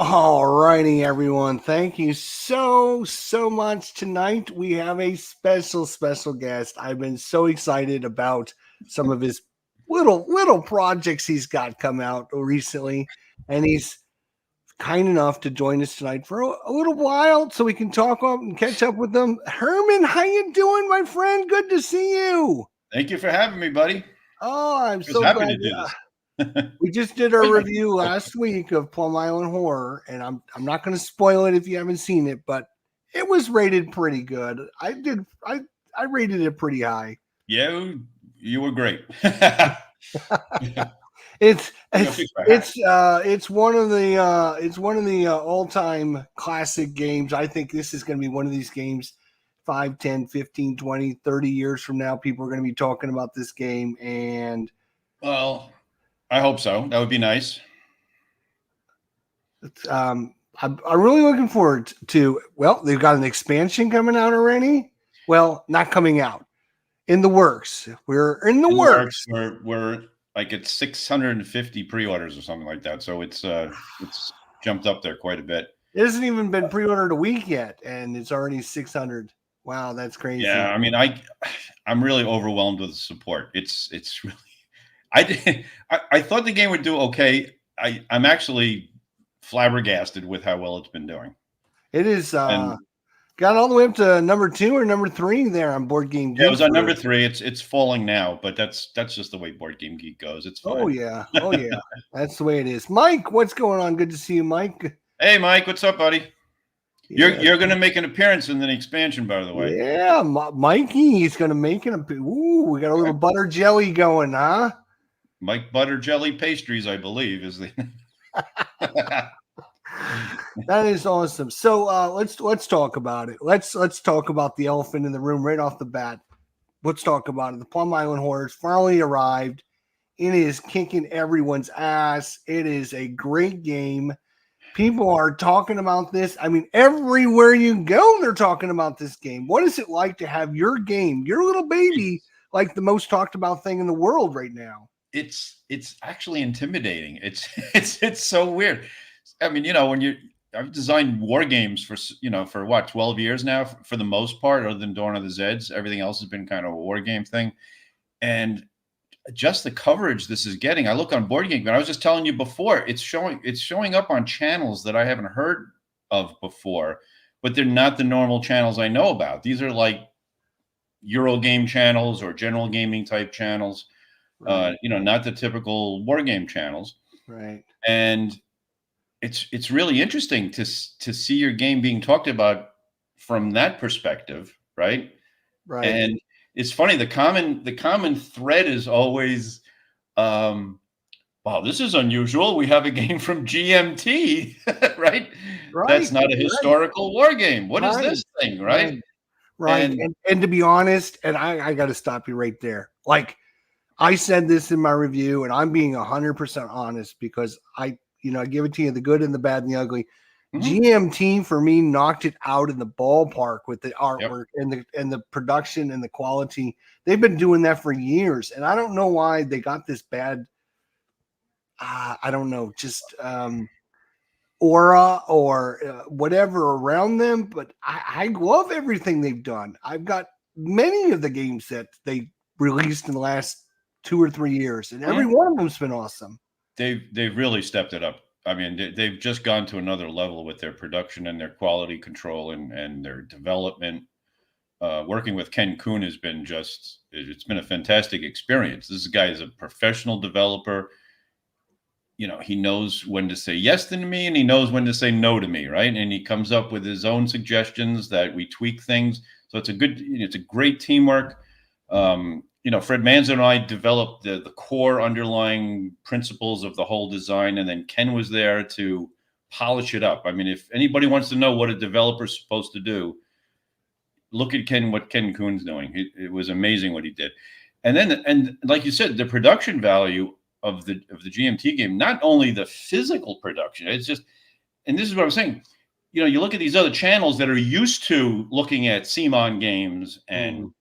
All righty, everyone. Thank you so much. Tonight we have a special guest. I've been so excited about some of his little projects he's got come out recently, and he's kind enough to join us tonight for a little while so we can talk up and catch up with them. Herman, how you doing, my friend? Good to see you. Thank you for having me, buddy. Oh, I'm Just so happy glad. to do this. We just did our review last week of Plum Island Horror, and I'm not going to spoil it if you haven't seen it, but it was rated pretty good. I rated it pretty high. Yeah, you were great. It's one of the all-time classic games. I think this is going to be one of these games 5, 10, 15, 20, 30 years from now. People are going to be talking about this game, and well, I hope so. That would be nice. I'm really looking forward to. Well, they've got an expansion coming out already. Well, not coming out, in the works. We're in the works. We're like at 650 pre-orders or something like that. So it's jumped up there quite a bit. It hasn't even been pre-ordered a week yet, and it's already 600. Wow, that's crazy. Yeah, I mean, I'm really overwhelmed with the support. It's really. I thought the game would do okay. I'm actually flabbergasted with how well it's been doing. It is got all the way up to number 2 or number 3 there on Board Game Geek. Yeah, it was on number 3. It's falling now, but that's just the way Board Game Geek goes. It's fine. Oh yeah, that's the way it is. Mike, what's going on? Good to see you, Mike. Hey, Mike, what's up, buddy? You're going to make an appearance in the expansion, by the way. Yeah, Mikey, he's going to make an appearance. Ooh, we got a little butter jelly going, huh? Mike Butter Jelly Pastries, I believe, is the. That is awesome. So let's talk about it. Let's talk about the elephant in the room right off the bat. Let's talk about it. The Plum Island Horrors finally arrived. It is kicking everyone's ass. It is a great game. People are talking about this. I mean, everywhere you go, they're talking about this game. What is it like to have your game, your little baby, like the most talked about thing in the world right now? It's actually intimidating. It's so weird. I mean, when I've designed war games for what, 12 years now, for the most part, other than Dawn of the Zeds. Everything else has been kind of a war game thing. And just the coverage this is getting, I look on Board Game, but I was just telling you before, it's showing up on channels that I haven't heard of before, but they're not the normal channels I know about. These are like Eurogame channels or general gaming type channels. Right. Not the typical war game channels. Right. And it's really interesting to see your game being talked about from that perspective, right? Right. And it's funny, the common thread is always, wow, this is unusual. We have a game from GMT, right? That's not a historical war game. What is this thing, right? Right. And to be honest, and I got to stop you right there. Like, I said this in my review, and I'm being 100% honest because I give it to you, the good and the bad and the ugly. Mm-hmm. GMT for me knocked it out in the ballpark with the artwork and the production and the quality. They've been doing that for years, and I don't know why they got this bad. I don't know, just aura or whatever around them. But I love everything they've done. I've got many of the games that they released in the last 2 or 3 years, and every one of them's been awesome. They've really stepped it up. I mean, they've just gone to another level with their production and their quality control and their development. Working with Ken Kuhn has been it's been a fantastic experience. This guy is a professional developer. He knows when to say yes to me and he knows when to say no to me, right? And he comes up with his own suggestions that we tweak things. So it's a great teamwork. Fred Manzo and I developed the core underlying principles of the whole design, and then Ken was there to polish it up. I mean, if anybody wants to know what a developer's supposed to do, look at what Ken Kuhn's doing. It was amazing what he did. And like you said, the production value of the GMT game, not only the physical production, it's just, and this is what I'm saying, you look at these other channels that are used to looking at CMON games and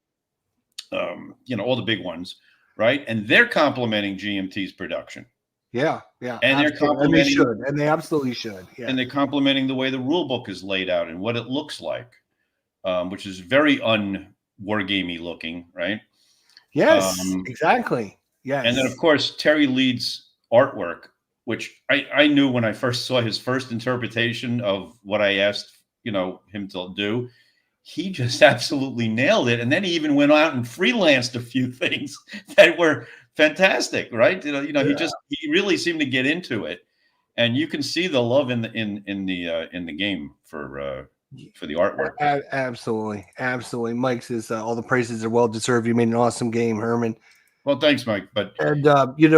all the big ones, right? And they're complimenting GMT's production. Yeah, and they're absolutely. And they complementing should, and they absolutely should. Yeah. and they're complementing the way the rule book is laid out and what it looks like, which is very un-wargamey looking, right? Yes, Um, exactly. and then, of Yes. course, Terry Leeds' artwork, which I knew when I first saw his first interpretation of what I asked, him to do. He just absolutely nailed it, and then he even went out and freelanced a few things that were fantastic, right? Yeah. He really seemed to get into it, and you can see the love in the game for the artwork. Absolutely, absolutely. Mike says all the praises are well deserved. You made an awesome game, Herman. Well, thanks, Mike. But And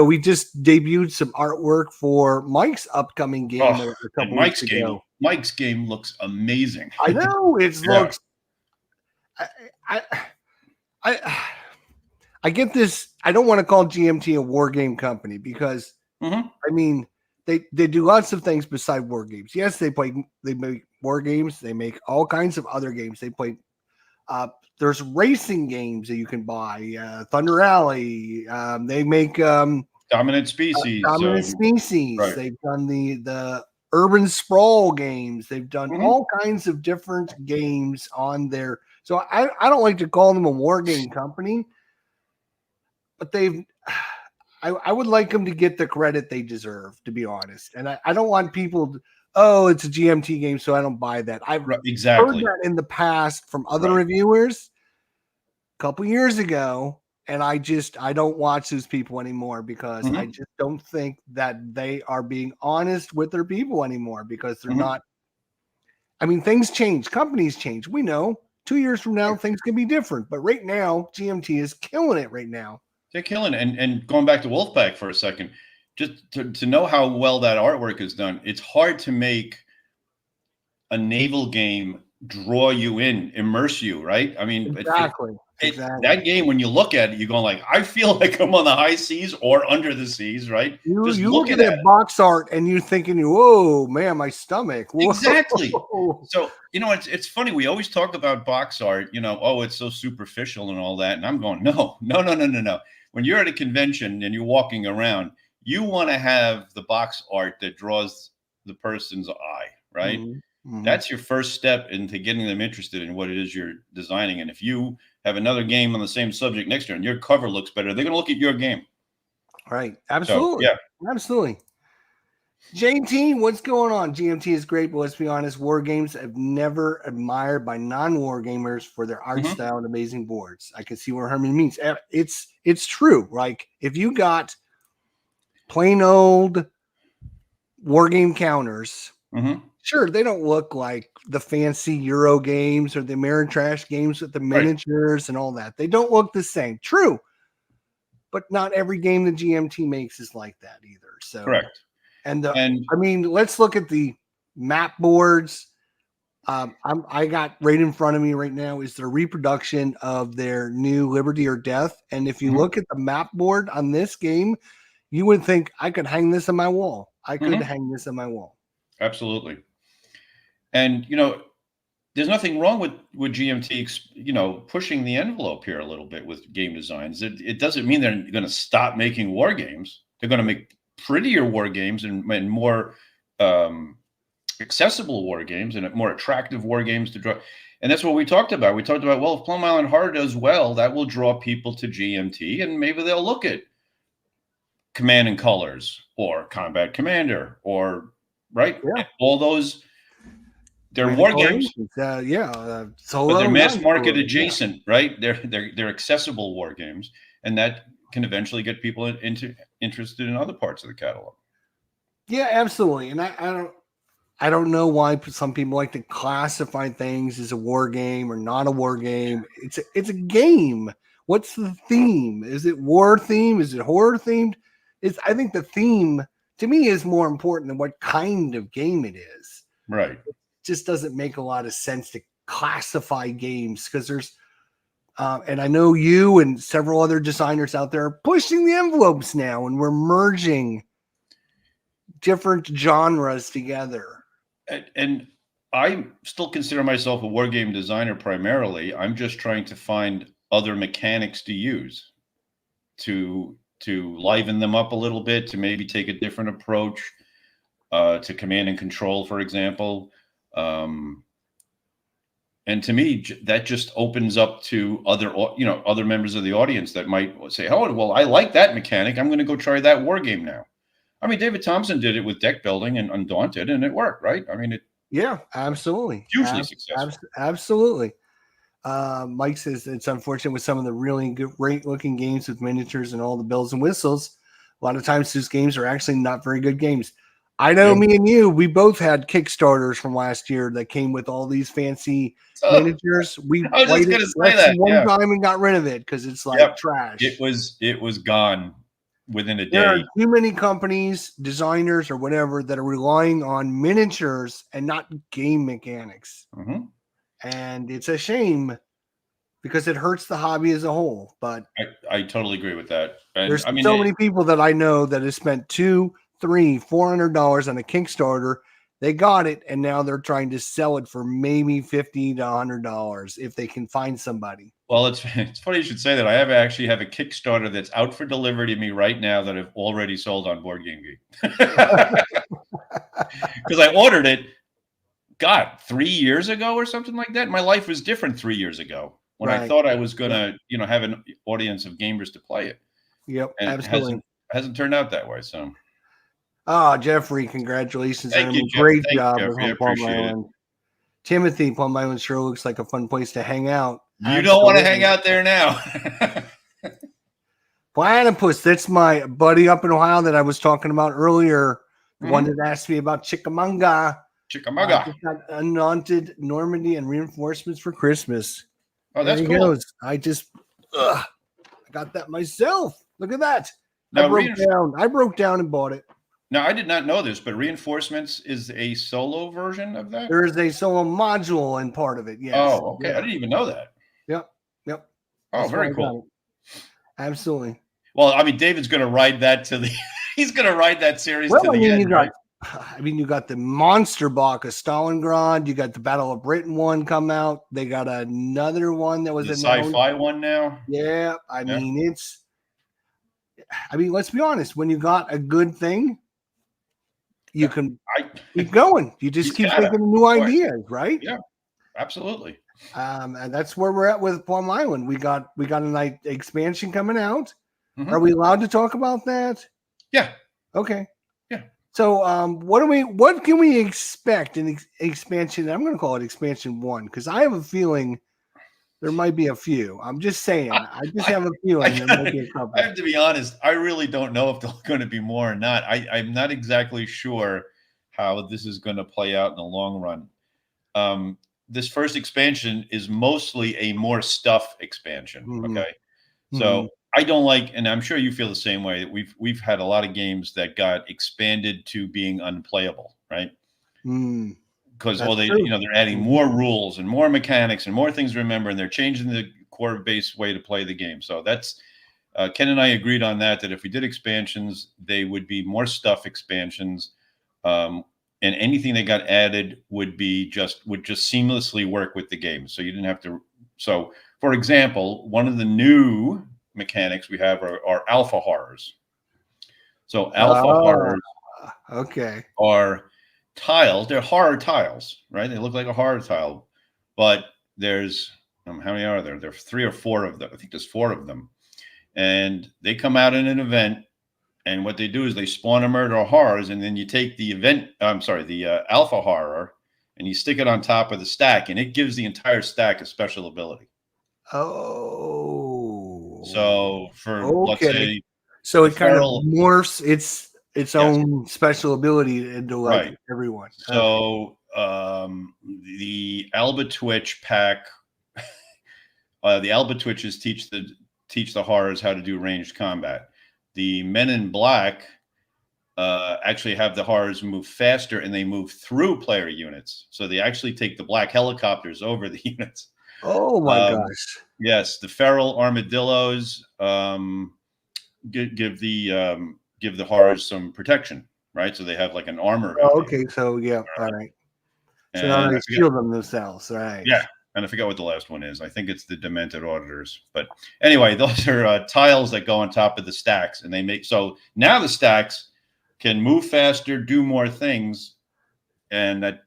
we just debuted some artwork for Mike's upcoming game oh, a and couple weeks ago. Mike's game looks amazing. I know it Yeah. looks. I, I I get this. I don't want to call GMT a war game company because Mhm. I mean they do lots of things beside war games. Yes, they make war games. They make all kinds of other games. They play. There's racing games that you can buy. Thunder Alley. They make Dominant Species. Dominant Species. Right. They've done the Urban Sprawl games. They've done Mhm. all kinds of different games on there. So I don't like to call them a war game company, but I would like them to get the credit they deserve, to be honest. And I don't want people it's a GMT game, so I don't buy that. I've Right, heard exactly. that in the past from other Right. reviewers a couple years ago, and I don't watch those people anymore because I Mhm. just don't think that they are being honest with their people anymore because they're Mhm. not. I mean, things change, companies change. We know 2 years from now things can be different, but right now GMT is killing it right now. They're killing it. And going back to Wolfpack for a second, just to know how well that artwork is done, it's hard to make a naval game draw you in, immerse you, right? I mean, Exactly. that game, when you look at it, you're going like, I feel like I'm on the high seas or under the seas, right? You Just look at looking at that box art and you're thinking, whoa, man, my stomach. Whoa. Exactly. So, it's funny. We always talk about box art, oh, it's so superficial and all that. And I'm going, no, no, no, no, no, no. When you're at a convention and you're walking around, you want to have the box art that draws the person's eye, right? Mm-hmm. That's your first step into getting them interested in what it is you're designing. And if you have another game on the same subject next to you and your cover looks better, they're going to look at your game. Right. So, Absolutely. yeah. Absolutely. JT, what's going on? GMT is great, but let's be honest, war games have never admired by non-war gamers for their art Mhm. style and amazing boards. I can see what Herman means. It's true. Like if you got plain old war game counters, Mhm. sure, they don't look like the fancy Euro games or the Ameritrash games with the Right. miniatures and all that. They don't look the same. True. But not every game the GMT makes is like that either. So Correct. And And let's look at the map boards. I got right in front of me right now is their reproduction of their new Liberty or Death. And if you Mhm. look at the map board on this game, you would think I could hang this on my wall. I could Mhm. hang this on my wall. Absolutely. And there's nothing wrong with GMT, pushing the envelope here a little bit with game designs. It doesn't mean they're going to stop making war games. They're going to make prettier war games and more accessible war games and more attractive war games to draw. And that's what we talked about. We talked about, well, if Plum Island Horror does well, that will draw people to GMT, and maybe they'll look at Command and Colors or Combat Commander or Yeah. all those. They're Command war games, Operations, but Solo, they're mass market non-solo, yeah. adjacent, right? They're accessible war games, and that can eventually get people interested in other parts of the catalog. Yeah, absolutely. And I don't know why some people like to classify things as a war game or not a war game. It's a game. What's the theme? Is it war theme? Is it horror themed? I think the theme to me is more important than what kind of game it is. Right. It just doesn't make a lot of sense to classify games because there's and I know you and several other designers out there are pushing the envelopes now, and we're merging different genres together. And I still consider myself a war game designer primarily. I'm just trying to find other mechanics to use to to liven them up a little bit, to maybe take a different approach to command and control, for example. And to me, that just opens up to other members of the audience that might say, "Oh, well, I like that mechanic. I'm going to go try that war game now." I mean, David Thompson did it with deck building and Undaunted, and it worked, right? I mean, Yeah, absolutely. Hugely successful. Absolutely. Mike says it's unfortunate with some of the really great looking games with miniatures and all the bells and whistles. A lot of times those games are actually not very good games. I know me and you, we both had Kickstarters from last year that came with all these fancy miniatures. We I was just played going it to say that one time and got rid of it because it's like trash. It was gone within a day. There are too many companies, designers, or whatever that are relying on miniatures and not game mechanics. Mm-hmm. And it's a shame because it hurts the hobby as a whole. But I totally agree with that. And there's so many people that I know that have spent $200, $300, $400 on a Kickstarter. They got it, and now they're trying to sell it for maybe $50 to $100 if they can find somebody. Well, it's funny you should say that. I actually have a Kickstarter that's out for delivery to me right now that I've already sold on Board Game Geek. Because I ordered it, God, 3 years ago or something like that. My life was different 3 years ago when I thought I was going to, have an audience of gamers to play it. Yep, and absolutely. It hasn't turned out that way. So, Jeffrey, congratulations! Thank you, great Thank job you, with Plum Island. Timothy, Plum Island sure looks like a fun place to hang out. You don't want to hang out there now. Platypus, that's my buddy up in Ohio that I was talking about earlier. The one that asked me about Chickamauga. Chickamauga. Got undaunted Normandy and reinforcements for Christmas. Oh, that's cool. I got that myself. Look at that. Now, I broke down and bought it. Now, I did not know this, but Reinforcements is a solo version of that? There is a solo module in part of it, yes. Oh, okay. Yeah. I didn't even know that. Yep. Oh, very cool. Absolutely. Well, I mean, David's going to ride that he's going to ride that series to the end, you got the Monster Box of Stalingrad. You got the Battle of Britain one come out. They got another one that was a sci-fi one now. Yeah. I mean, let's be honest. When you got a good thing, you can keep going. You just keep thinking of new ideas, right? Yeah, absolutely. And that's where we're at with Plum Island. We got an expansion coming out. Mm-hmm. Are we allowed to talk about that? Yeah. Okay. Yeah. So, what can we expect in expansion? I'm going to call it expansion 1 because I have a feeling there might be a few. I'm just saying. I just have a feeling there might be a couple. I have to be honest. I really don't know if there's going to be more or not. I'm not exactly sure how this is going to play out in the long run. This first expansion is mostly a more stuff expansion. Mm-hmm. Okay. So I don't like, and I'm sure you feel the same way, that we've had a lot of games that got expanded to being unplayable, right? Because they're adding more rules and more mechanics and more things to remember, and they're changing the core base way to play the game. So that's Ken and I agreed on that if we did expansions, they would be more stuff expansions, and anything that got added would just seamlessly work with the game. So you didn't have to. So, for example, one of the new mechanics we have are alpha horrors. So alpha horrors, are tiles. They're horror tiles, right? They look like a horror tile, but there's how many are there? There's 3 or 4 of them. I think there's 4 of them, and they come out in an event. And what they do is they spawn a murder of horrors, and then you take the alpha horror, and you stick it on top of the stack, and it gives the entire stack a special ability. Oh. So let's say, so it kind of morphs its own special ability into everyone. So the Alba Twitch pack, the Alba Twitches teach the horrors how to do ranged combat. The Men in Black actually have the horrors move faster, and they move through player units. So they actually take the black helicopters over the units. Oh my gosh! Yes, the feral armadillos give the horrors some protection, right? So they have like an armor. Oh, okay, so yeah, all right. So now they shield them themselves, right? Yeah, And I forgot what the last one is. I think it's the Demented Auditors. But anyway, those are tiles that go on top of the stacks, and they make so now the stacks can move faster, do more things, and that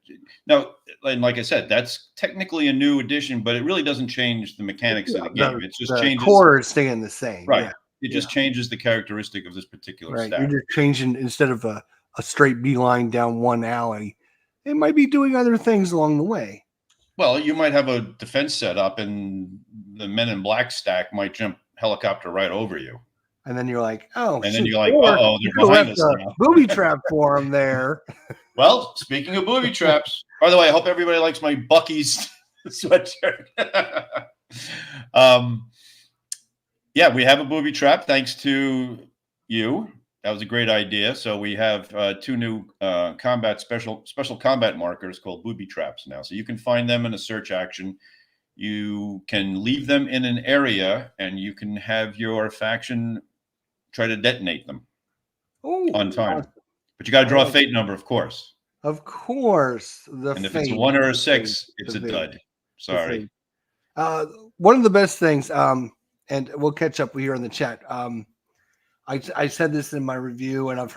now, and like I said, that's technically a new addition, but it really doesn't change the mechanics of the game. It just the changes core is staying the same. right. Yeah. It just changes the characteristic of this particular Right. stack. You're just changing instead of a straight beeline down one alley. It might be doing other things along the way. Well, you might have a defense set up, and the Men in Black stack might jump helicopter right over you. And then you're like, oh, and shit, then you're like, uh-oh, they're behind us now. Booby trap for them there. Well, speaking of booby traps, by the way, I hope everybody likes my Buc-ee's sweatshirt. Yeah, we have a booby trap thanks to you. That was a great idea. So we have 2 new special combat markers called booby traps now. So you can find them in a search action. You can leave them in an area, and you can have your faction try to detonate them on time. Awesome. But you got to draw a fate number, of course. Of course. And if it's a 1 or a 6, it's a dud. Sorry. One of the best things, and we'll catch up here in the chat. I said this in my review, and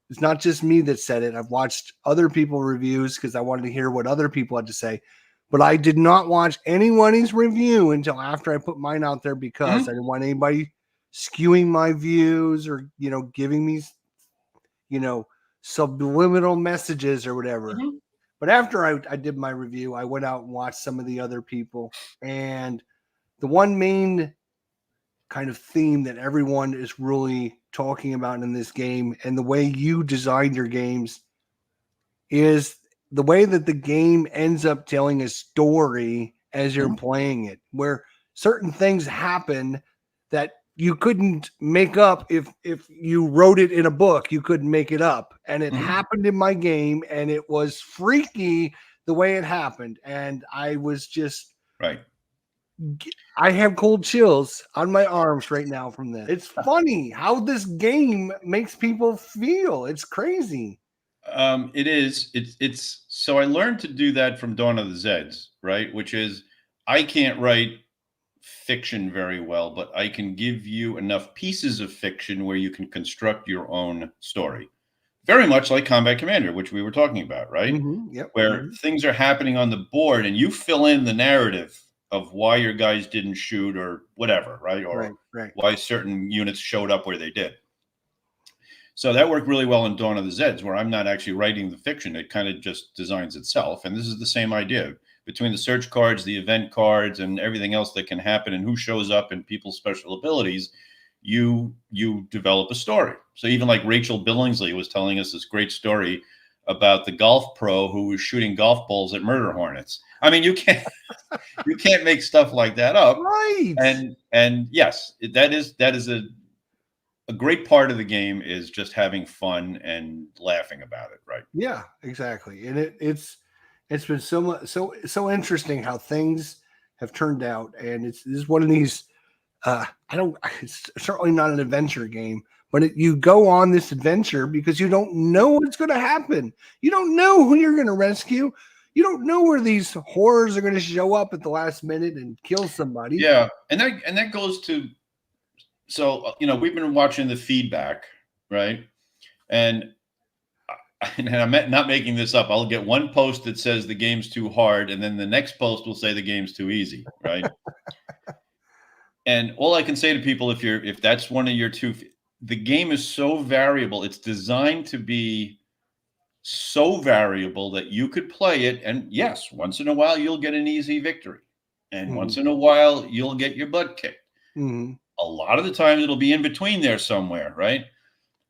it's not just me that said it. I've watched other people reviews because I wanted to hear what other people had to say. But I did not watch anyone's review until after I put mine out there because I didn't want anybody skewing my views or, giving me, subliminal messages or whatever. But after I did my review, I went out and watched some of the other people. And the one main kind of theme that everyone is really talking about in this game and the way you design your games is the way that the game ends up telling a story as you're playing it, where certain things happen that you couldn't make up if you wrote it in a book. You couldn't make it up. And it happened in my game, and it was freaky the way it happened. And I was just right. I have cold chills on my arms right now from this. It's funny how this game makes people feel. It's crazy. It is. It's so I learned to do that from Dawn of the Zeds, right? Which is I can't write fiction very well, but I can give you enough pieces of fiction where you can construct your own story. Very much like Combat Commander, which we were talking about, right? Yep. Where things are happening on the board and you fill in the narrative of why your guys didn't shoot or whatever, right? Or why certain units showed up where they did. So that worked really well in Dawn of the Zeds, where I'm not actually writing the fiction. It kind of just designs itself. And this is the same idea. Between the search cards, the event cards, and everything else that can happen and who shows up and people's special abilities, you develop a story. So even like Rachel Billingsley was telling us this great story about the golf pro who was shooting golf balls at murder hornets. I mean, you can't make stuff like that up. Right. And yes, that is a great part of the game is just having fun and laughing about it, right? Yeah, exactly. And it's been so interesting how things have turned out. And this is one of these. It's certainly not an adventure game, but you go on this adventure because you don't know what's going to happen. You don't know who you're going to rescue. You don't know where these horrors are going to show up at the last minute and kill somebody. Yeah, and that goes to. So, we've been watching the feedback, right? And I'm not making this up. I'll get one post that says the game's too hard, and then the next post will say the game's too easy, right? And all I can say to people, if that's one of your two, the game is so variable. It's designed to be so variable that you could play it. And yes, once in a while, you'll get an easy victory. And once in a while, you'll get your butt kicked. A lot of the time it'll be in between there somewhere, right?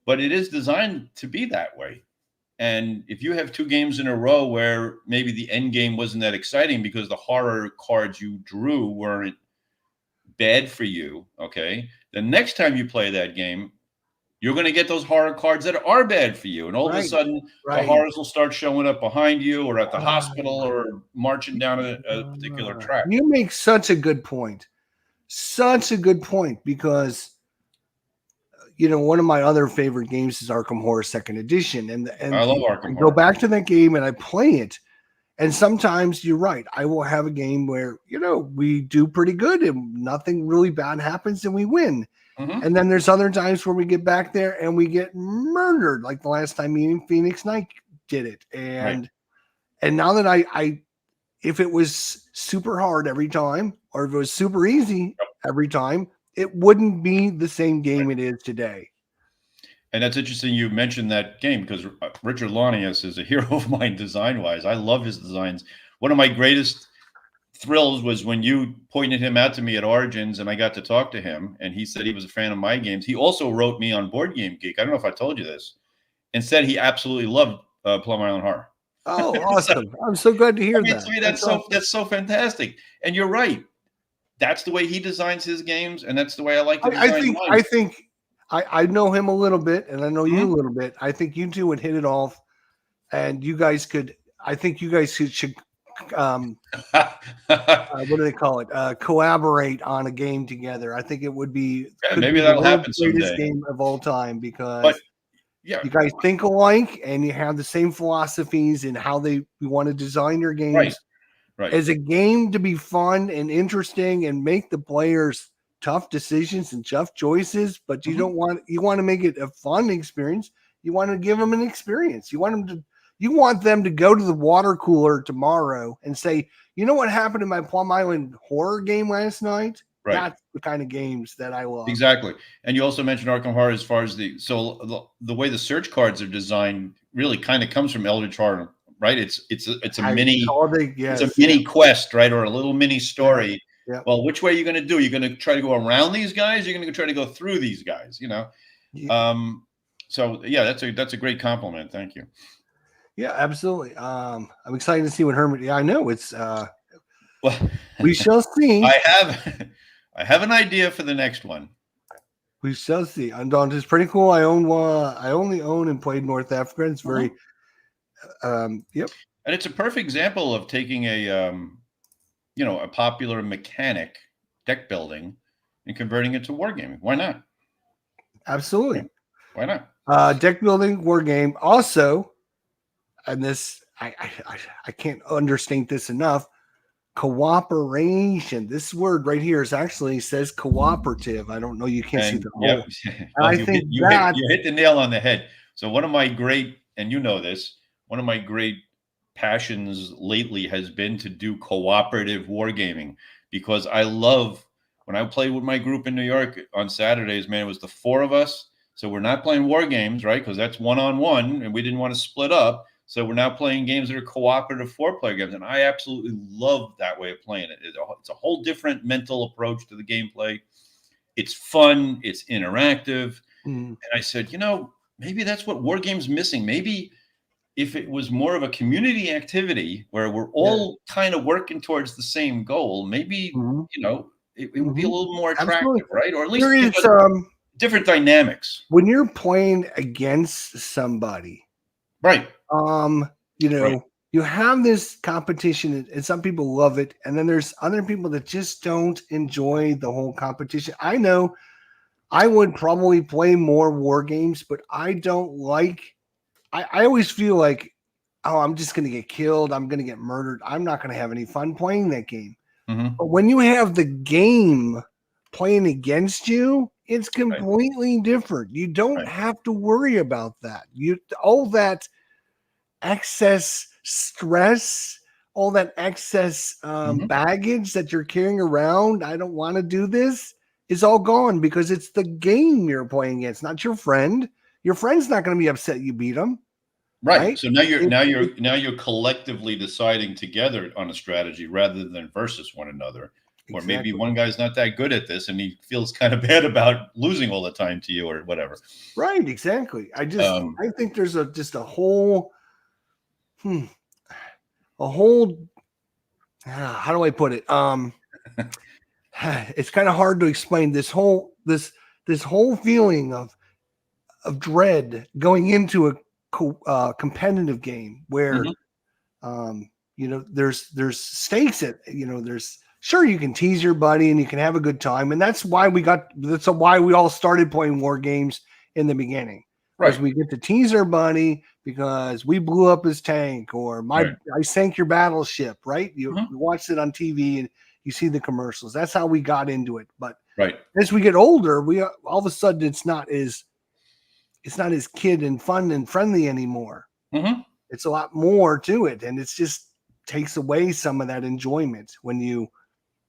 But it is designed to be that way. And if you have 2 games in a row where maybe the end game wasn't that exciting because the horror cards you drew weren't bad for you, okay? The next time you play that game, you're going to get those horror cards that are bad for you. And all of a sudden, the horrors will start showing up behind you or at the hospital or marching down a particular track. You make such a good point. Such a good point because, one of my other favorite games is Arkham Horror 2nd Edition. And I love Arkham I Horror. go back to that game and I play it. And sometimes you're right. I will have a game where, we do pretty good and nothing really bad happens and we win. Mm-hmm. And then there's other times where we get back there and we get murdered, like the last time me and Phoenix Knight did it. And now that I if it was super hard every time, or if it was super easy every time, it wouldn't be the same game it is today. And that's interesting you mentioned that game, because Richard Lanius is a hero of mine design-wise. I love his designs. One of my greatest thrills was when you pointed him out to me at Origins and I got to talk to him, and he said he was a fan of my games. He also wrote me on Board Game Geek. I don't know if I told you this, and said he absolutely loved Plum Island Horror. Oh, awesome. I'm so glad to hear that. To me, that's so fantastic. And you're right. That's the way he designs his games, and that's the way I like to design mine. I think I know him a little bit, and I know you a little bit. I think you two would hit it off, and you guys could. I think you guys should what do they call it? Collaborate on a game together. I think it would be maybe that'll happen someday. Greatest game of all time, because you guys think alike and you have the same philosophies in how you want to design your games. Right. As a game to be fun and interesting and make the players tough decisions and tough choices, but you want to make it a fun experience. You want to give them an experience. You want them to go to the water cooler tomorrow and say, you know what happened in my Plum Island horror game last night? Right. That's the kind of games that I love. Exactly. And you also mentioned Arkham Horror as far as the way the search cards are designed really kind of comes from Eldritch Horror, right? It's a mini quest, right? Or a little mini story. Yeah. Well, which way are you going to do? You're going to try to go around these guys? You're going to try to go through these guys, Yeah. So yeah, that's a great compliment. Thank you. Yeah, absolutely. I'm excited to see what Herman. Yeah, I know it's. We shall see. I have an idea for the next one. We shall see. Undaunted is pretty cool. I only own and played North Africa. It's very. Yep. And it's a perfect example of taking a popular mechanic, deck building, and converting it to wargaming. Why not? Absolutely. Why not? Deck building, war game. Also, and this I can't understate this enough. Cooperation. This word right here says cooperative. I don't know. You can't see the whole. Well, I think you hit the nail on the head. So one of my great, and one of my great passions lately has been to do cooperative wargaming, because I love when I played with my group in New York on Saturdays, man, it was the four of us. So we're not playing war games, right? Because that's one-on-one, and we didn't want to split up. So we're now playing games that are cooperative 4-player games, and I absolutely love that way of playing it. It's a whole different mental approach to the gameplay. It's fun. It's interactive. And I said, maybe that's what war games missing. Maybe if it was more of a community activity where we're all kind of working towards the same goal, maybe it would be a little more attractive, right? Or at least different dynamics when you're playing against somebody, right? You have this competition, and some people love it, and then there's other people that just don't enjoy the whole competition. I know I would probably play more war games, but I don't like. I always feel like, I'm just going to get killed. I'm going to get murdered. I'm not going to have any fun playing that game. But when you have the game playing against you, it's completely different. You don't have to worry about that. All that excess stress, all that excess baggage that you're carrying around. I don't want to do this. Is all gone because it's the game you're playing against, not your friend. Your friend's not going to be upset you beat them. Right. So now you're collectively deciding together on a strategy rather than versus one another. Exactly. Or maybe one guy's not that good at this and he feels kind of bad about losing all the time to you or whatever. Right. Exactly. I think there's a whole, how do I put it? It's kind of hard to explain this whole feeling of dread going into a competitive game where, there's stakes there's sure you can tease your buddy and you can have a good time. And that's why we all started playing war games in the beginning. because Right. we get to tease our buddy because we blew up his tank or Right. I sank your battleship, right? You Mhm. watched it on TV and you see the commercials. That's how we got into it. But Right. as we get older, we all of a sudden it's not as kid and fun and friendly anymore. Mhm. It's a lot more to it, and it's just takes away some of that enjoyment when you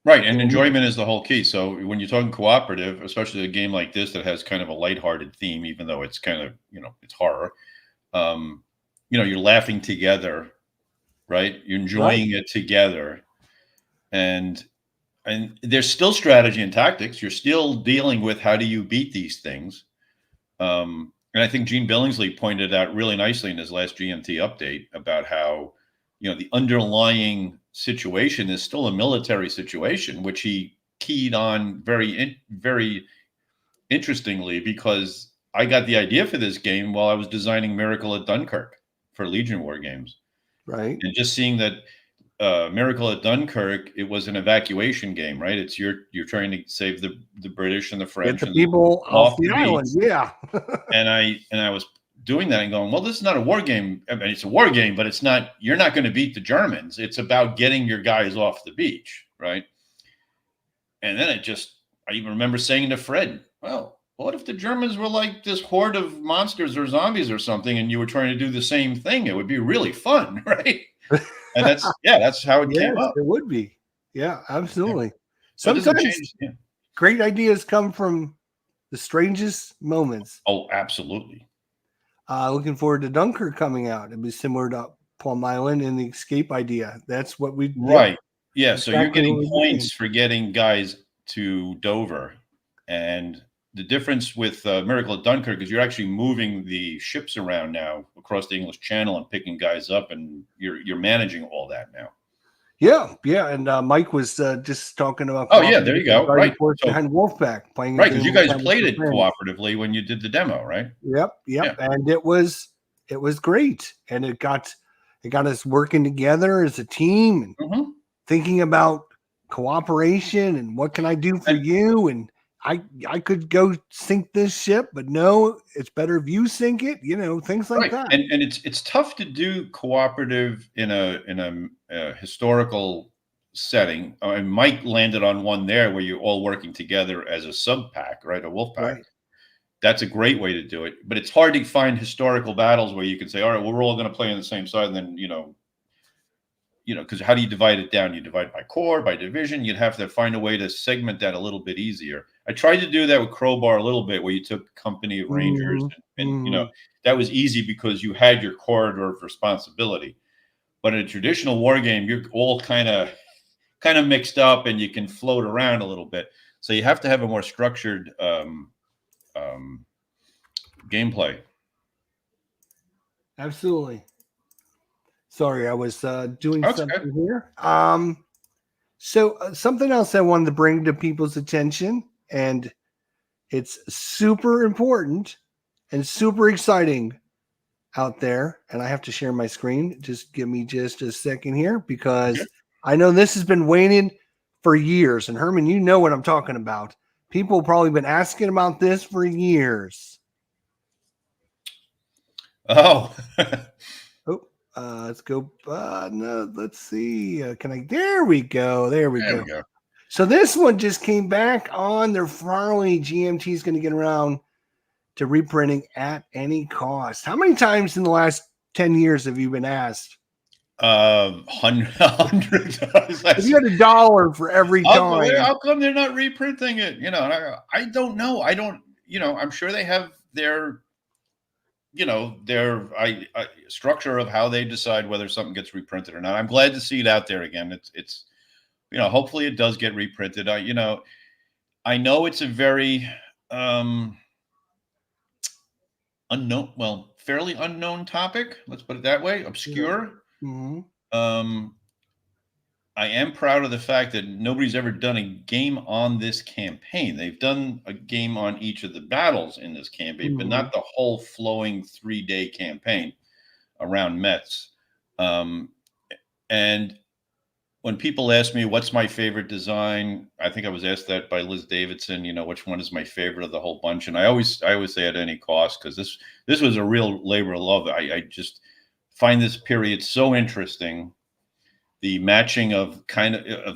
Right, and enjoyment is the whole key. So when you're talking cooperative, especially a game like this that has kind of a lighthearted theme, even though it's kind of, it's horror, um, you're laughing together, right? You're right, enjoying it together. And there's still strategy and tactics. You're still dealing with how do you beat these things. And I think Gene Billingsley pointed out really nicely in his last GMT update about how, the underlying situation is still a military situation, which he keyed on very interestingly, because I got the idea for this game while I was designing Miracle at Dunkirk for Legion War games. right. And just seeing that Miracle at Dunkirk, it was an evacuation game, right? It's you're trying to save the British and the Get French the and people off off the the island. beach. Yeah. And I was doing that and going, well, this is not a war game. I mean, it's a war game, but it's not. You're not going to beat the Germans. It's about getting your guys off the beach, right? And then I even remember saying to Fred, well, what if the Germans were like this horde of monsters or zombies or something, and you were trying to do the same thing? It would be really fun, right? And that's how it came Yes, up. it would be. Yeah, Yeah. absolutely. So it doesn't Sometimes change. Yeah. great ideas come from the strangest moments. Oh, absolutely. Looking forward to Dunkirk coming out. It'd be similar to Plum Island and the escape idea. That's what we did. Right. Yeah. So you're Exactly what getting we became. points for getting guys to Dover. And the difference with Miracle at Dunkirk is you're actually moving the ships around now across the English Channel and picking guys up, and you're managing all that now. Yeah, yeah. And Mike was just talking about Oh yeah, there you go. driving Right. force So behind Wolfpack, playing a right, because game you with guys him with played some it friends. cooperatively when you did the demo, right? Yep, yep. Yeah. And it was great, and it got us working together as a team and Mhm. thinking about cooperation and what can I do for And you, and I could go sink this ship, but no, it's better if you sink it. Things like right, that. and it's tough to do cooperative in a historical setting. And Mike landed on one there where you're all working together as a sub pack, right? A wolf pack. Right. That's a great way to do it. But it's hard to find historical battles where you can say, all right, well, we're all going to play on the same side, and then because how do you divide it down? You divide by corps, by division. You'd have to find a way to segment that a little bit easier. I tried to do that with Crowbar a little bit, where you took a company of Rangers, Hmm. and Hmm. that was easy because you had your corridor of responsibility. But in a traditional war game, you're all kind of mixed up, and you can float around a little bit. So you have to have a more structured um, gameplay. Absolutely. Sorry, I was doing That's good. something here. So something else I wanted to bring to people's attention, and it's super important and super exciting out there. And I have to share my screen. Just give me just a second here Okay. because I know this has been waiting for years. And Herman, you know what I'm talking about. People have probably been asking about this for years. Oh, Oh, let's go. No, let's see. Can I? There we go. There we there go. we go. So this one just came back on. They're finally GMT is going to get around to reprinting at any cost. How many times in the last 10 years have you been asked? Hundreds. If you had $1 for every time, How come they're not reprinting it? And I don't know. I don't. I'm sure they have their structure of how they decide whether something gets reprinted or not. I'm glad to see it out there again. It's hopefully it does get reprinted. I know it's a very unknown, well, fairly unknown topic. Let's put it that way. Obscure. mm-hmm. Um, I am proud of the fact that nobody's ever done a game on this campaign. They've done a game on each of the battles in this campaign, but Mm-hmm. not the whole flowing 3-day campaign around Metz. And when people ask me what's my favorite design, I think I was asked that by Liz Davidson. Which one is my favorite of the whole bunch? And I always say at any cost, because this was a real labor of love. I just find this period so interesting. The matching of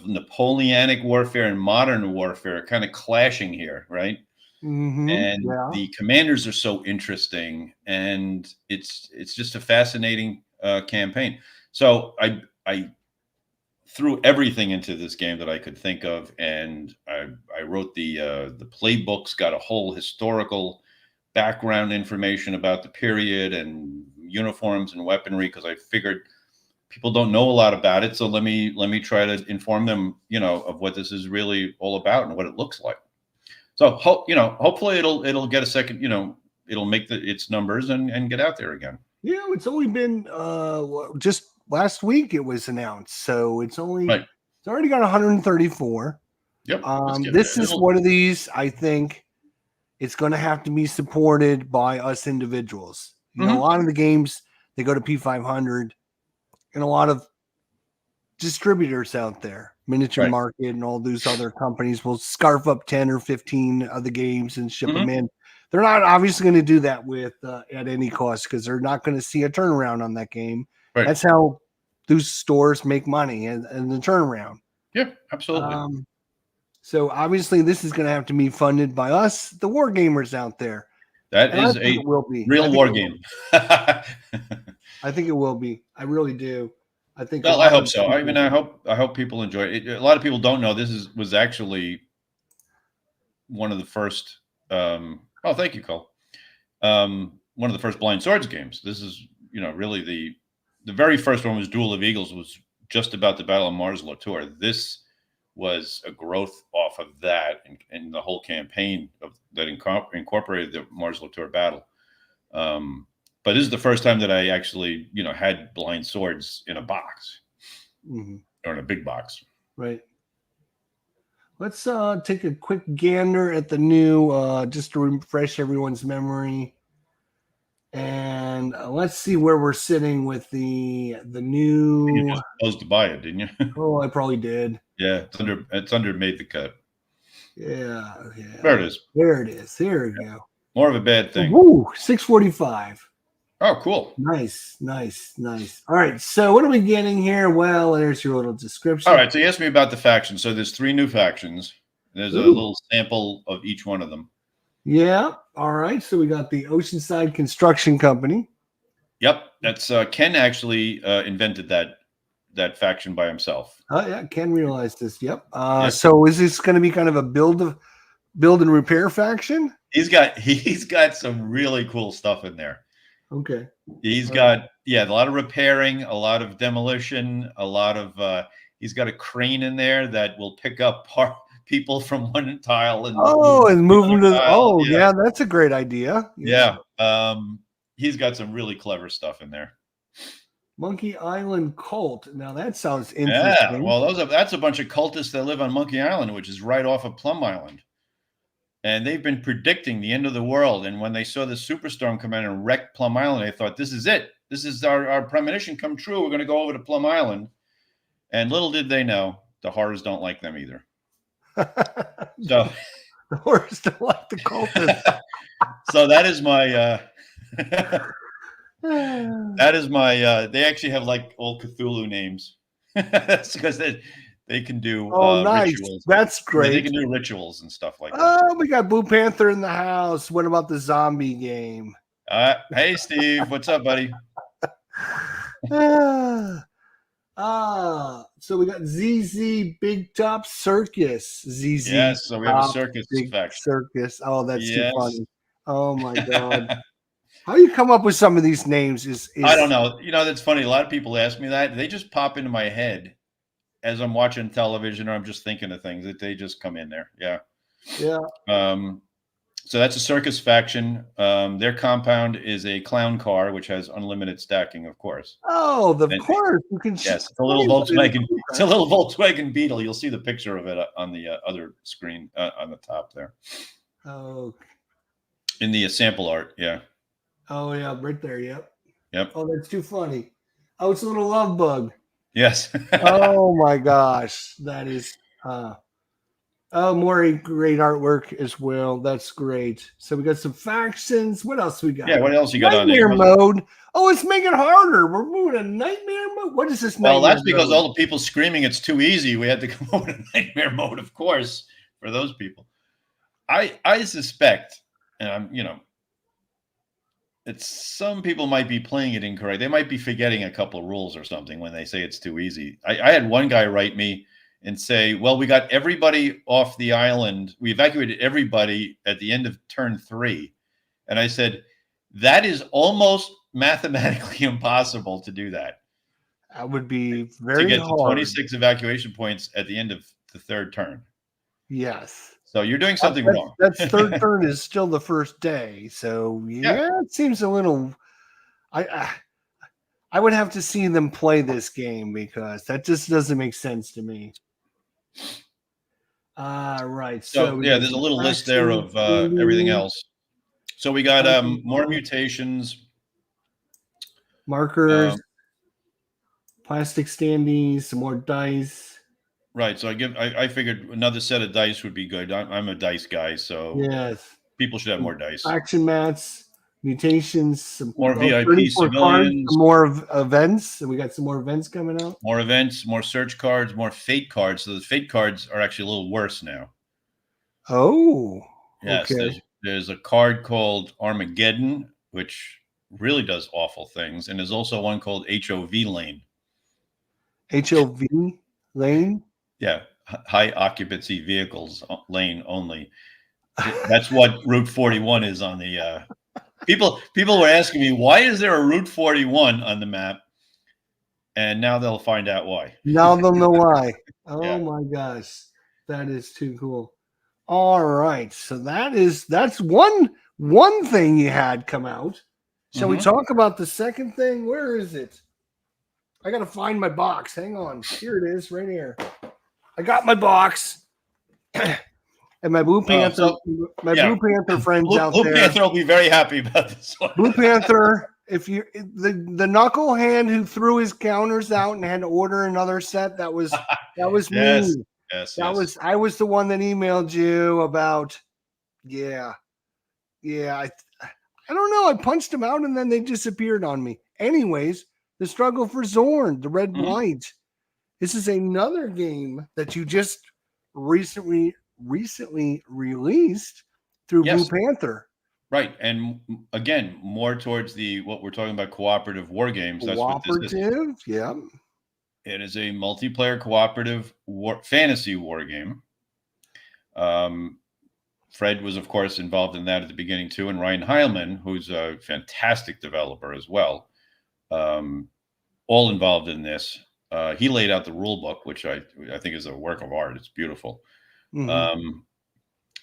Napoleonic warfare and modern warfare kind of clashing here, right? And Yeah. the commanders are so interesting, and it's just a fascinating campaign. So I threw everything into this game that I could think of, and I wrote the playbooks, got a whole historical background information about the period and uniforms and weaponry, because I figured people don't know a lot about it. So let me try to inform them, of what this is really all about and what it looks like. So hopefully it'll get a second, it'll make its numbers and get out there again. Yeah, it's only been just last week it was announced, so it's Right. already got 134. Yep. Let's get This is it'll, one of these. I think it's going to have to be supported by us individuals. A Mhm. lot of the games they go to P500, and a lot of distributors out there, Miniature Right. Market, and all those other companies will scarf up 10 or 15 of the games and ship them Mhm. in. They're not obviously going to do that with at any cost, because they're not going to see a turnaround on that game. Right. That's how those stores make money, and the turnaround. Yeah, absolutely. So obviously this is going to have to be funded by us, the war gamers out there. That And I is think a it will be. real war game. I think it will be. I really do. I think a Well, I lot hope of so. I people. mean, I hope people enjoy it. A lot of people don't know this was actually one of the first. Oh, thank you, Cole. One of the first Blind Swords games. This is, really the very first one was Duel of Eagles, was just about the Battle of Mars-Latour. This was a growth off of that, and the whole campaign that incorporated the Mars-Latour battle. But this is the first time that I actually, had Blind Swords in a box, or in a big box. Right. Let's take a quick gander at the new, just to refresh everyone's memory. And let's see where we're sitting with the You new. just supposed to buy it, didn't you? Oh, I probably did. Yeah, it's under made the cut. Yeah. There it is. There it is. There we Yeah. go. More of a bad thing. Woo, 645. Oh, cool. Nice. All right. So what are we getting here? Well, there's your little description. All right. So you asked me about the factions. So there's 3 new factions. There's a little sample of each one of them. Yeah. All right. So we got the Oceanside Construction Company. Yep. That's Ken actually invented that faction by himself. Oh yeah, Ken realized this. Yep. Yep. So is this going to be kind of a build and repair faction? He's got some really cool stuff in there. Okay. He's got a lot of repairing, a lot of demolition, a lot of he's got a crane in there that will pick up people from one tile and move them to tile. Yeah, that's a great idea. Yeah. He's got some really clever stuff in there. Monkey Island Cult. Now that sounds interesting. Yeah. Well, that's a bunch of cultists that live on Monkey Island, which is right off of Plum Island. And they've been predicting the end of the world. And when they saw the superstorm come in and wreck Plum Island, they thought, this is it. This is our premonition come true. We're going to go over to Plum Island. And little did they know, the horrors don't like them either. So the horrors don't like the cultists. So that is my they actually have like old Cthulhu names. That's because they can do nice. Rituals. That's great. They can do rituals and stuff like that. Oh, we got Blue Panther in the house. What about the zombie game? Hey, Steve. What's up, buddy? So we got ZZ Big Top Circus. ZZ. Yes, so we have a circus Big faction. Circus. Oh, that's too funny. Oh my god. How do you come up with some of these names? Is I don't know. That's funny. A lot of people ask me that. They just pop into my head as I'm watching television, or I'm just thinking of things that they just come in there. Yeah. Yeah. So that's a circus faction. Their compound is a clown car, which has unlimited stacking, of course. Oh, of course. You can. Yes, it's a little Volkswagen. It's a little Volkswagen Beetle. You'll see the picture of it on the other screen on the top there. Oh. In the sample art, yeah. Oh yeah, right there. Yep. Yep. Oh, that's too funny. Oh, it's a little love bug. Yes. Oh my gosh, that is more great artwork as well. That's great. So we got some factions. What else we got? Yeah. What else you got on there? Nightmare mode. Oh, it's making it harder. We're moving to nightmare mode. What is this Well, nightmare that's because mode? all the people screaming it's too easy. We had to come over to nightmare mode, of course, for those people. I suspect, and it's some people might be playing it incorrect. They might be forgetting a couple of rules or something when they say it's too easy. I had one guy write me and say, well, we got everybody off the island. We evacuated everybody at the end of turn 3. And I said, that is almost mathematically impossible to do that. That would be very to get hard. to 26 evacuation points at the end of the 3rd turn. Yes. So you're doing something wrong. That's 3rd turn is still the first day. So yeah, it seems a little. I would have to see them play this game because that just doesn't make sense to me. Right. So yeah, there's a little list there of everything else. So we got more mutations, markers, plastic standees, some more dice. Right. So I figured another set of dice would be good. I'm a dice guy, so yes, people should have more dice. Action mats, mutations, some more VIP civilians, cards, more events. And we got some more events coming out. More events, more search cards, more fate cards. So the fate cards are actually a little worse now. Oh, yes. Okay. There's a card called Armageddon, which really does awful things, and there's also one called HOV Lane. HOV Lane. Yeah, high occupancy vehicles lane only. That's what Route 41 is on the. People were asking me, why is there a Route 41 on the map? And now they'll find out why. Now they'll know why. Oh Yeah. my gosh, that is too cool. All right, so that's one thing you had come out. Shall we talk about the second thing? Where is it? I gotta find my box. Hang on. Here it is, right here. I got my box. And my Blue Panther, Blue Panther friends out there. Blue Panther will be very happy about this one. Blue Panther, if you the knucklehead who threw his counters out and had to order another set, that was yes. me. Yes, I was the one that emailed you about. I don't know. I punched them out and then they disappeared on me. Anyways, the struggle for Zorn, the red blight. This is another game that you just recently released through Blue Panther. Right. And again, more towards what we're talking about, cooperative war games. That's what this is. Yeah. It is a multiplayer cooperative fantasy war game. Fred was, of course, involved in that at the beginning too, and Ryan Heilman, who's a fantastic developer as well, all involved in this. He laid out the rule book, which I think is a work of art. It's beautiful.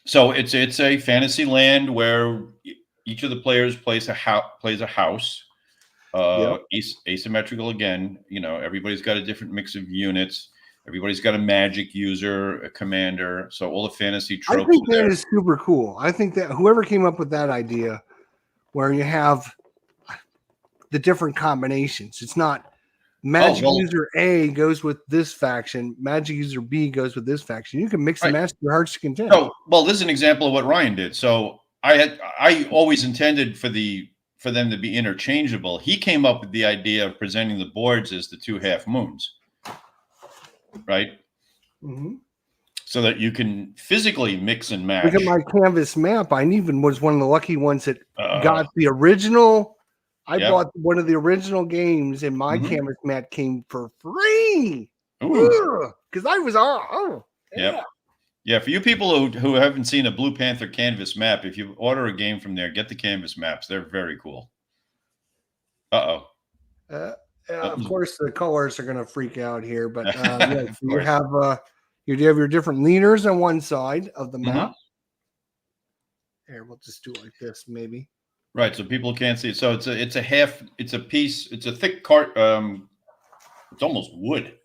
So it's a fantasy land where each of the players plays a house. Asymmetrical again. Everybody's got a different mix of units. Everybody's got a magic user, a commander. So all the fantasy tropes. I think that is super cool. I think that whoever came up with that idea, where you have the different combinations, it's not magic user A goes with this faction, magic user B goes with this faction. You can mix and match your heart's content. So, this is an example of what Ryan did. So I always intended for them to be interchangeable. He came up with the idea of presenting the boards as the 2 half moons, right? So that you can physically mix and match. Look at my canvas map. I even was one of the lucky ones that got the original. I bought one of the original games, and my canvas map came for free. Because I was Yeah, for you people who haven't seen a Blue Panther canvas map, if you order a game from there, get the canvas maps. They're very cool. Of course, the colors are going to freak out here, but you have your different leaders on one side of the map. Here, we'll just do it like this, maybe. Right, so people can't see it. So it's a piece. It's a thick cart. It's almost wood.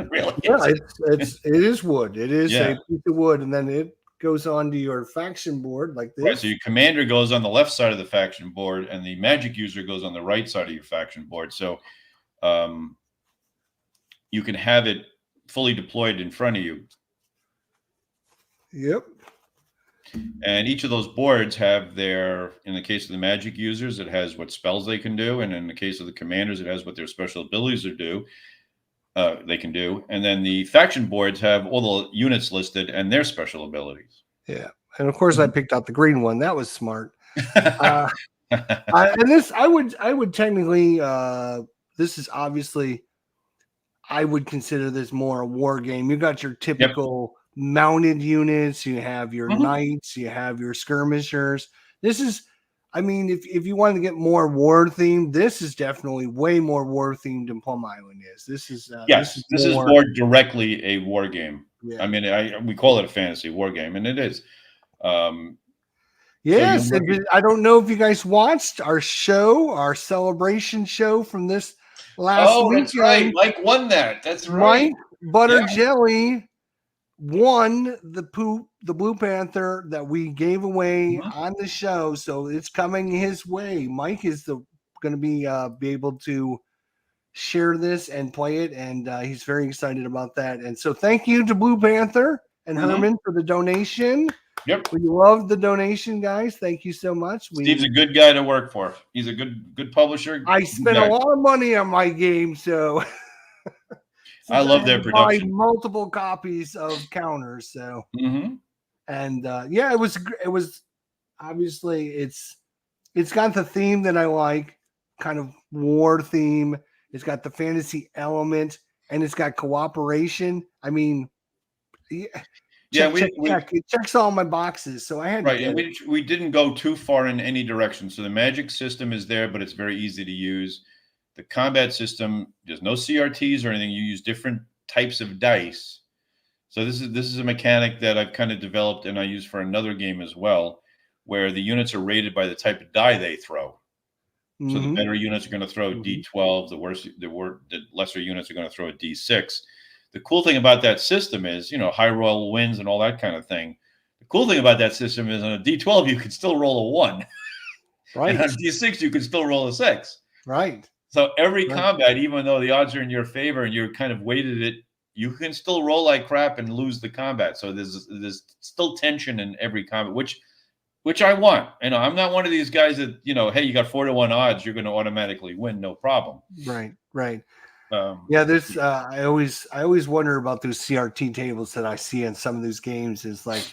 Really? Yeah, it is wood. It is a piece of wood, and then it goes onto your faction board like this. Right, so your commander goes on the left side of the faction board, and the magic user goes on the right side of your faction board. So you can have it fully deployed in front of you. Yep. And each of those boards have their, in the case of the magic users, it has what spells they can do. And in the case of the commanders, it has what their special abilities they can do. And then the faction boards have all the units listed and their special abilities. Yeah. And of course I picked out the green one. That was smart. And this, I would technically, this is obviously, I would consider this more a war game. You got your typical mounted units, you have your knights, you have your skirmishers. This is, I mean, if you want to get more war themed, this is definitely way more war themed than Plum Island is. This is yes, this is more directly a war game. Yeah. I mean, we call it a fantasy war game, and it is. Yes, so I don't know if you guys watched our show, our celebration show from this last weekend. That's right. Mike won that. That's right. Mike Butter Jelly won the Blue Panther that we gave away on the show, so it's coming his way. Mike is going to be able to share this and play it, and he's very excited about that. And so, thank you to Blue Panther and Herman for the donation. Yep. We love the donation, guys. Thank you so much. Steve's a good guy to work for. He's a good publisher. I spent a lot of money on my game, so I love their production. Multiple copies of counters, so and yeah, it was obviously it's got the theme that I like, kind of war theme. It's got the fantasy element, and it's got cooperation. I mean, it checks all my boxes, so I had to get it. We didn't go too far in any direction. So the magic system is there, but it's very easy to use. The combat system, there's no CRTs or anything. You use different types of dice. So this is a mechanic that I've kind of developed, and I use for another game as well, where the units are rated by the type of die they throw. So the better units are going to throw D12. The lesser units are going to throw a D6. The cool thing about that system is, high roll wins and all that kind of thing. The cool thing about that system is on a D12, you can still roll a 1. Right. And on a D6, you can still roll a 6. Right. So every combat, even though the odds are in your favor and you're kind of weighted it, you can still roll like crap and lose the combat. So there's still tension in every combat, which I want. I'm not one of these guys that, hey, you got 4-to-1 odds, you're going to automatically win, no problem. Right. Yeah, there's I always wonder about those CRT tables that I see in some of these games. Is like,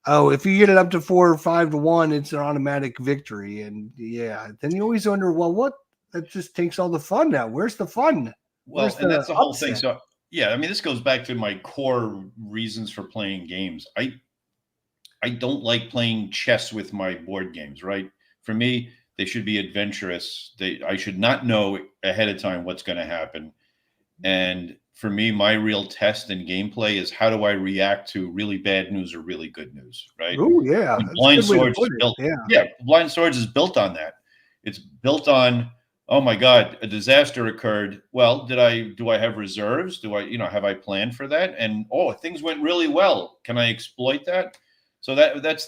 oh, if you get it up to 4 or 5-to-1, it's an automatic victory. And then you always wonder, well, what? That just takes all the fun out. Where's the fun? Well, and that's the whole thing. So yeah, I mean, this goes back to my core reasons for playing games. I don't like playing chess with my board games, right? For me, they should be adventurous. I should not know ahead of time what's going to happen. And for me, my real test in gameplay is how do I react to really bad news or really good news, right? Oh, yeah. Blind Swords is built. Yeah, Blind Swords is built on that. It's built on, oh my God, a disaster occurred. Well, do I have reserves? Have I planned for that? And things went really well. Can I exploit that? So that's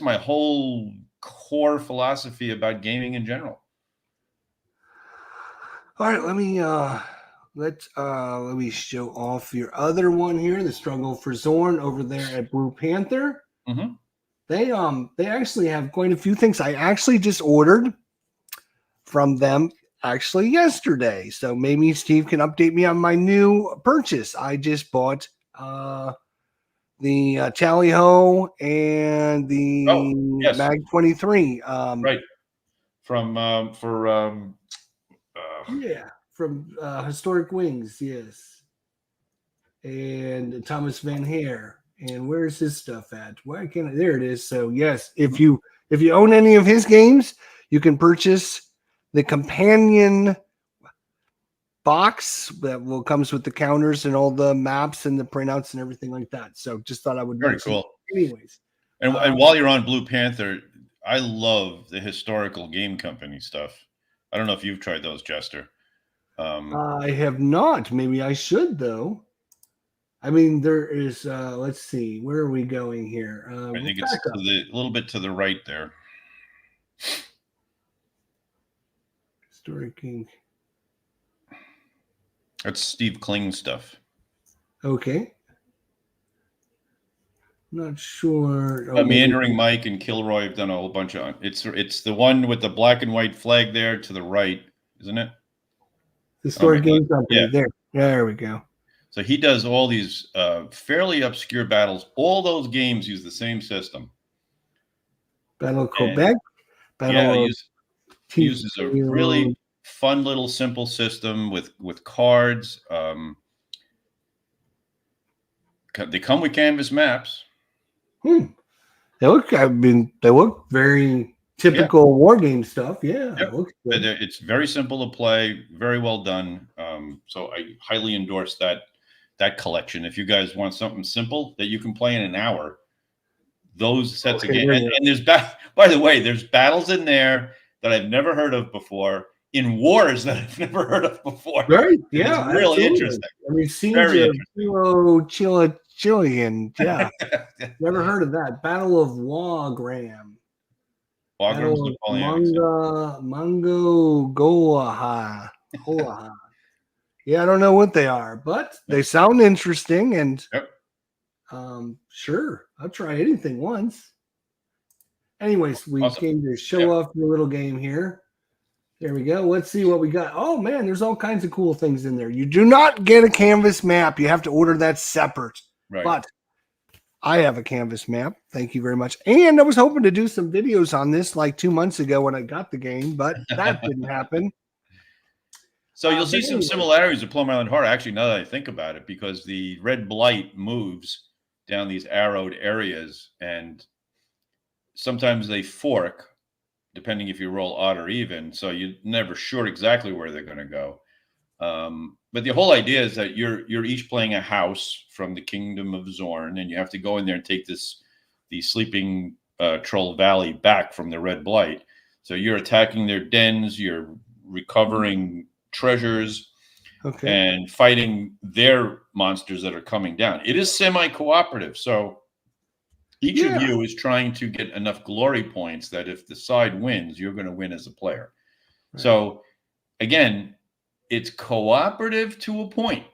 my whole core philosophy about gaming in general. All right, let me show off your other one here, the Struggle for Zorn over there at Blue Panther. They actually have quite a few things. I actually just ordered from them yesterday, so maybe Steve can update me on my new purchase. I just bought the Tally Ho and the Mag 23. Right. From from Historic Wings, yes. And Thomas Van Hare. And where's his stuff at? Why can't I? There it is. So yes, if you own any of his games, you can purchase the companion box that comes with the counters and all the maps and the printouts and everything like that. So just thought I would very cool. Anyways, and while you're on Blue Panther, I love the historical game company stuff. I don't know if you've tried those, Jester. I have not. Maybe I should though. I mean, there is. Let's see. Where are we going here? I think it's a little bit to the right there. Historic King. That's Steve Kling stuff. Okay. Not sure. Oh, maybe. Meandering Mike and Kilroy have done a whole bunch of. It's the one with the black and white flag there to the right, isn't it? Historic Game Yeah. Company. There we go. So he does all these fairly obscure battles. All those games use the same system. Battle of Quebec. He of uses a really fun little simple system with cards. They come with canvas maps. They look very typical war game stuff. Yeah, yep. It looks good. It's very simple to play, very well done. So I highly endorse that collection. If you guys want something simple that you can play in an hour, those sets of games. And there's by the way, there's battles in there that I've never heard of before, in wars that I've never heard of before. Right? Yeah, it's really interesting. I mean, Siege of Chilean. Yeah, never heard of that. Battle of Wagram. Battle of Mango Goaha. Yeah, I don't know what they are, but they sound interesting, and sure, I'll try anything once. Anyways, we came to show off the little game here. There we go. Let's see what we got. Oh man, there's all kinds of cool things in there. You do not get a canvas map. You have to order that separate. Right. But I have a canvas map. Thank you very much. And I was hoping to do some videos on this like 2 months ago when I got the game, but that didn't happen. So you'll see some similarities with Plum Island Horror, actually, now that I think about it, because the red blight moves down these arrowed areas, and sometimes they fork, depending if you roll odd or even, so you're never sure exactly where they're going to go. But the whole idea is that you're each playing a house from the Kingdom of Zorn, and you have to go in there and take the sleeping Troll Valley back from the red blight. So you're attacking their dens, you're recovering treasures, and fighting their monsters that are coming down. It is semi-cooperative, so each of you is trying to get enough glory points that if the side wins, you're going to win as a player. Right. So again, it's cooperative to a point,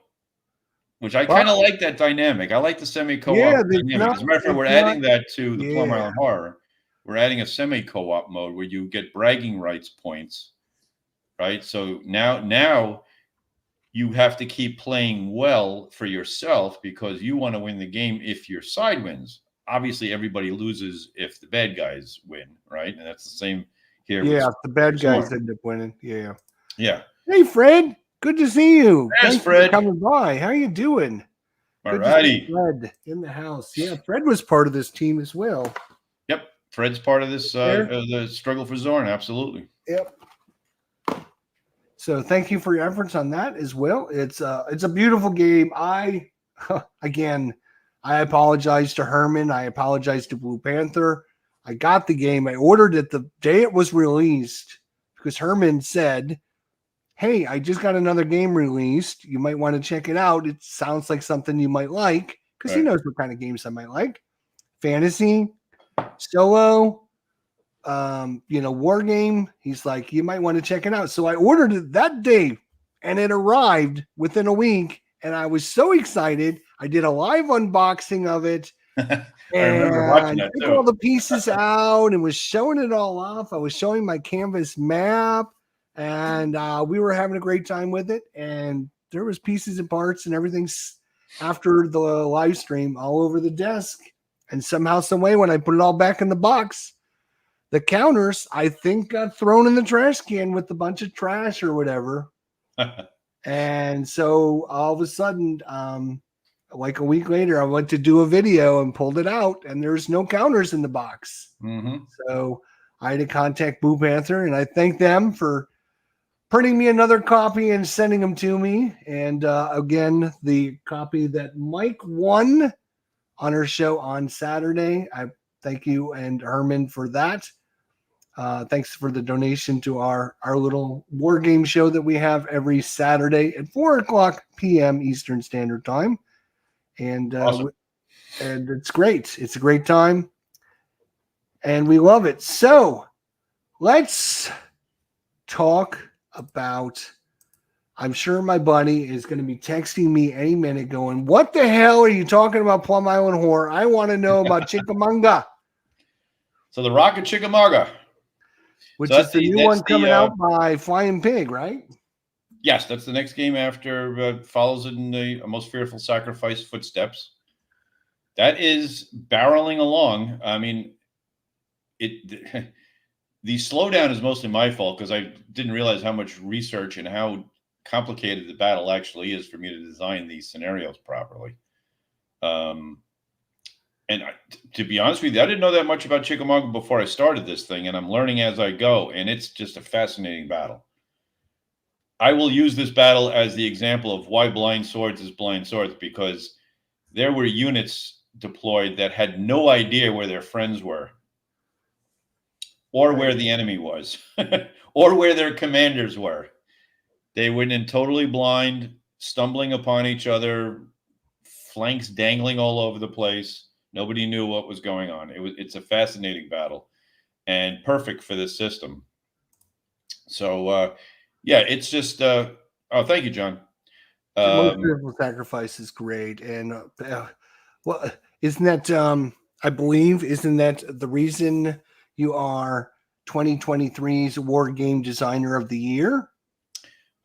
which I kind of like that dynamic. I like the semi-co-op dynamic. As a matter of fact, we're adding that to the Plum Island Horror. We're adding a semi-co-op mode where you get bragging rights points. Right. So now you have to keep playing well for yourself because you want to win the game if your side wins. Obviously, everybody loses if the bad guys win. Right. And that's the same here. Yeah. If the bad guys end up winning. Yeah. Yeah. Hey, Fred. Good to see you. Yes, Fred. Coming by. How you doing? All righty. Fred in the house. Yeah. Fred was part of this team as well. Yep. Fred's part of this the struggle for Zorn. Absolutely. Yep. So thank you for your efforts on that as well. It's a beautiful game. I apologize to Herman. I apologize to Blue Panther. I got the game. I ordered it the day it was released because Herman said, "Hey, I just got another game released. You might want to check it out. It sounds like something you might like," because he knows what kind of games I might like. Fantasy, solo, war game. He's like, you might want to check it out. So I ordered it that day and it arrived within a week. And I was so excited. I did a live unboxing of it. I remember watching that took all the pieces out and was showing it all off. I was showing my canvas map and we were having a great time with it. And there was pieces and parts and everything after the live stream all over the desk. And somehow, some way, when I put it all back in the box, the counters, I think, got thrown in the trash can with a bunch of trash or whatever. And so all of a sudden, like a week later, I went to do a video and pulled it out, and there's no counters in the box. Mm-hmm. So I had to contact Blue Panther, and I thank them for printing me another copy and sending them to me. And again, the copy that Mike won on our show on Saturday, I thank you and Herman for that. Thanks for the donation to our little war game show that we have every Saturday at 4:00 p.m. Eastern Standard Time. And awesome. And it's great. It's a great time. And we love it. So let's talk about I'm sure my buddy is going to be texting me any minute going, what the hell are you talking about, Plum Island Horror? I want to know about Chickamauga. So the Rocket Chickamauga. Which So is the new one coming out by Flying Pig, right? Yes, that's the next game after follows in the Most Fearful Sacrifice footsteps. That is barreling along. I mean, the slowdown is mostly my fault because I didn't realize how much research and how complicated the battle actually is for me to design these scenarios properly. And to be honest with you, I didn't know that much about Chickamauga before I started this thing, and I'm learning as I go, and it's just a fascinating battle. I will use this battle as the example of why Blind Swords is Blind Swords, because there were units deployed that had no idea where their friends were, or where the enemy was, or where their commanders were. They went in totally blind, stumbling upon each other, flanks dangling all over the place. Nobody knew what was going on. It's a fascinating battle and perfect for this system. So, yeah, it's just oh, thank you, John. Most Fearful Sacrifice is great. And well, isn't that I believe, isn't that the reason you are 2023's War Game Designer of the Year?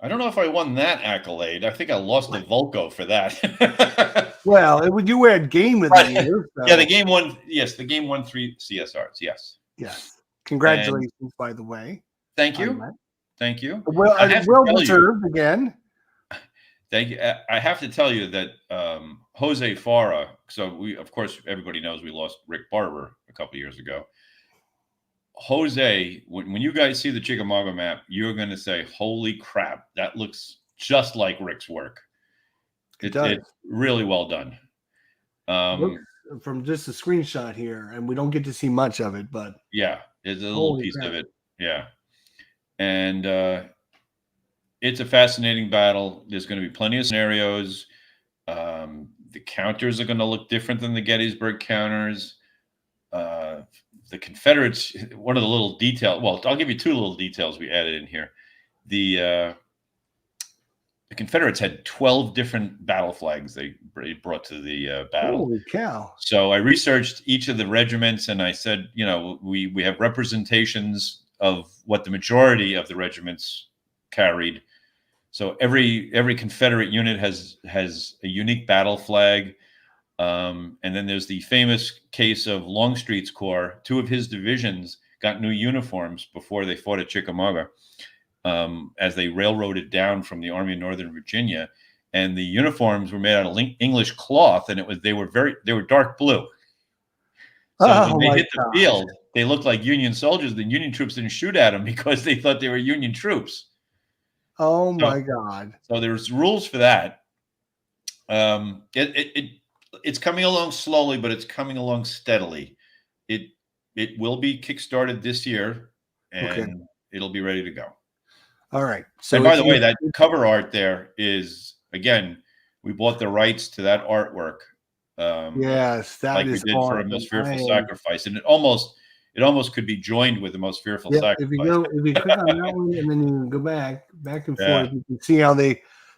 I don't know if I won that accolade. I think I lost the Volco for that. Well, you had Game of the Year. So. Yeah, the game won. Yes, the game won 3 CSRs. Yes. Yes. Congratulations, by the way. Thank you. Thank you. Well, well deserved again. Thank you. I have to tell you that Jose Farah. So of course, everybody knows we lost Rick Barber a couple years ago. Jose, when you guys see the Chickamauga map, you're going to say, holy crap, that looks just like Rick's work. It's really well done. From just a screenshot here, and we don't get to see much of it, but yeah, it's a little piece of it. Yeah. And it's a fascinating battle. There's going to be plenty of scenarios. The counters are going to look different than the Gettysburg counters. The Confederates, one of the little details, well, I'll give you two little details we added in here. The Confederates had 12 different battle flags they brought to the battle. Holy cow. So I researched each of the regiments, and I said, you know, we have representations of what the majority of the regiments carried. So every Confederate unit has a unique battle flag. And then there's the famous case of Longstreet's Corps. 2 of his divisions got new uniforms before they fought at Chickamauga, as they railroaded down from the Army of Northern Virginia, and the uniforms were made out of English cloth, and they were dark blue. So when they hit the field, they looked like Union soldiers. The Union troops didn't shoot at them because they thought they were Union troops. Oh my God! So there's rules for that. It's coming along slowly, but it's coming along steadily. It will be kickstarted this year, and it'll be ready to go. All right. So, and by the way, that cover art there is, again, we bought the rights to that artwork. Yes, that like is we did for a Most Fearful Sacrifice, and it almost could be joined with the Most Fearful Sacrifice. If you click on that one and then you go back and forth, you can see how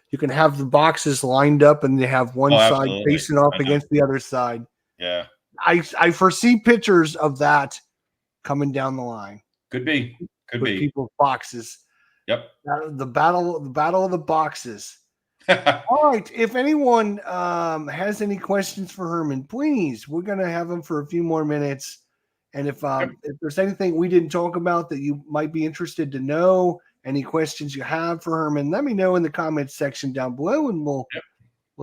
you can have the boxes lined up, and they have one side facing off against the other side. Yeah, I foresee pictures of that coming down the line. Could be people's boxes. Yep. The battle of the boxes. All right. If anyone has any questions for Herman, please, we're going to have them for a few more minutes. And if there's anything we didn't talk about that you might be interested to know, any questions you have for Herman, let me know in the comments section down below, and we'll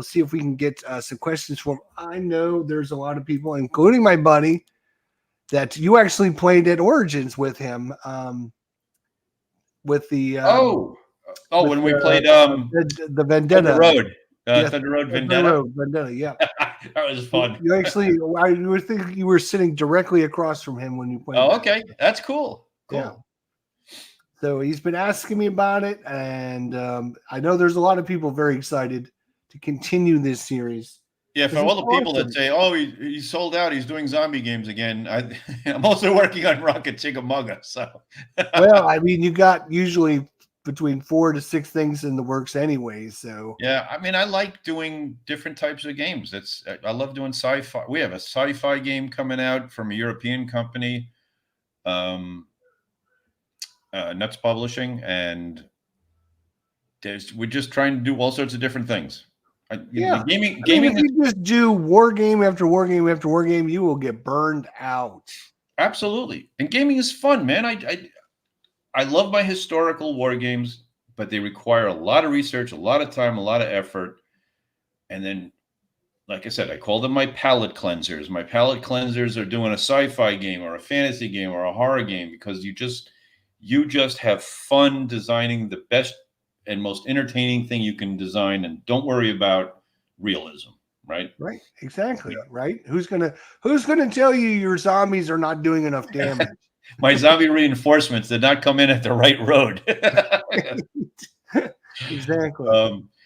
see if we can get some questions for him. I know there's a lot of people, including my buddy, that you actually played at Origins with him. With the when we played the Vendetta Thunder Road, Thunder Road Vendetta. Yeah, that was fun. You actually, you were thinking you were sitting directly across from him when you played. Oh, okay, that's cool. Yeah. So he's been asking me about it, and I know there's a lot of people very excited to continue this series. Yeah, for all the people that say, "Oh, he sold out. He's doing zombie games again," I'm also working on Rocket Chickamauga. So, well, I mean, you got usually between 4 to 6 things in the works anyway. So Yeah, I mean, I like doing different types of games. I love doing sci-fi. We have a sci-fi game coming out from a European company, Nuts Publishing, and we're just trying to do all sorts of different things. yeah, Gaming if is you just do war game after war game after war game, you will get burned out. absolutely, and gaming is fun, man. I love my historical war games, but they require a lot of research, a lot of time, a lot of effort, and then, like I said, I call them my palate cleansers. My palate cleansers are doing a sci-fi game or a fantasy game or a horror game because you just have fun designing the best and most entertaining thing you can design, and don't worry about realism, right? Right, exactly. Yeah. Right. Who's gonna tell you your zombies are not doing enough damage? My zombie reinforcements did not come in at the right road. Exactly.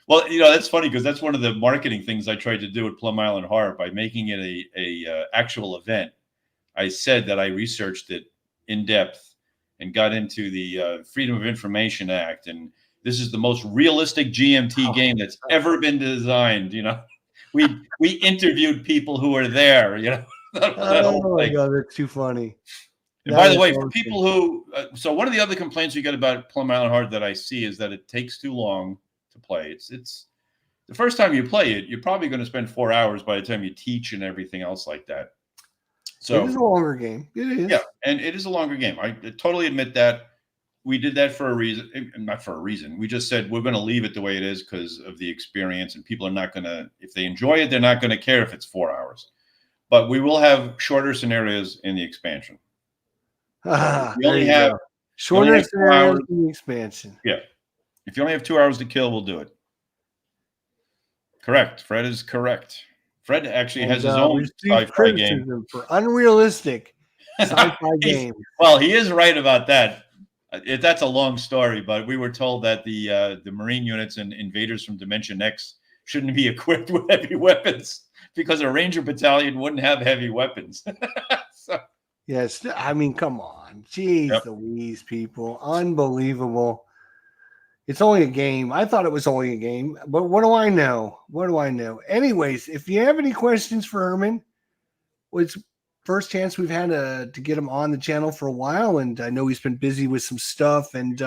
Well, that's funny because that's one of the marketing things I tried to do at Plum Island Horror by making it a actual event. I said that I researched it in depth and got into the Freedom of Information Act, and this is the most realistic GMT game that's ever been designed. We interviewed people who were there. Oh my God, that's too funny. And by the way, for people who, so one of the other complaints you get about Plum Island Hard that I see is that it takes too long to play. It's the first time you play it, you're probably going to spend 4 hours by the time you teach and everything else like that. So it is a longer game. It is. Yeah, and it is a longer game. I totally admit that. We did that for a reason, not for a reason. We just said we're going to leave it the way it is because of the experience, and people are not going to, if they enjoy it, they're not going to care if it's 4 hours. But we will have shorter scenarios in the expansion. We only have shorter scenarios in the expansion. Yeah. If you only have 2 hours to kill, we'll do it. Correct. Fred is correct. Fred actually has his own sci-fi game for unrealistic sci-fi game. Well, he is right about that. That's a long story, but we were told that the Marine units and invaders from Dimension X shouldn't be equipped with heavy weapons because a Ranger battalion wouldn't have heavy weapons. So. Yes, I mean, come on. Jeez Louise, people. Unbelievable. It's only a game. I thought it was only a game, but what do I know? What do I know? Anyways, if you have any questions for Hermann, it's first chance we've had to get him on the channel for a while, and I know he's been busy with some stuff. And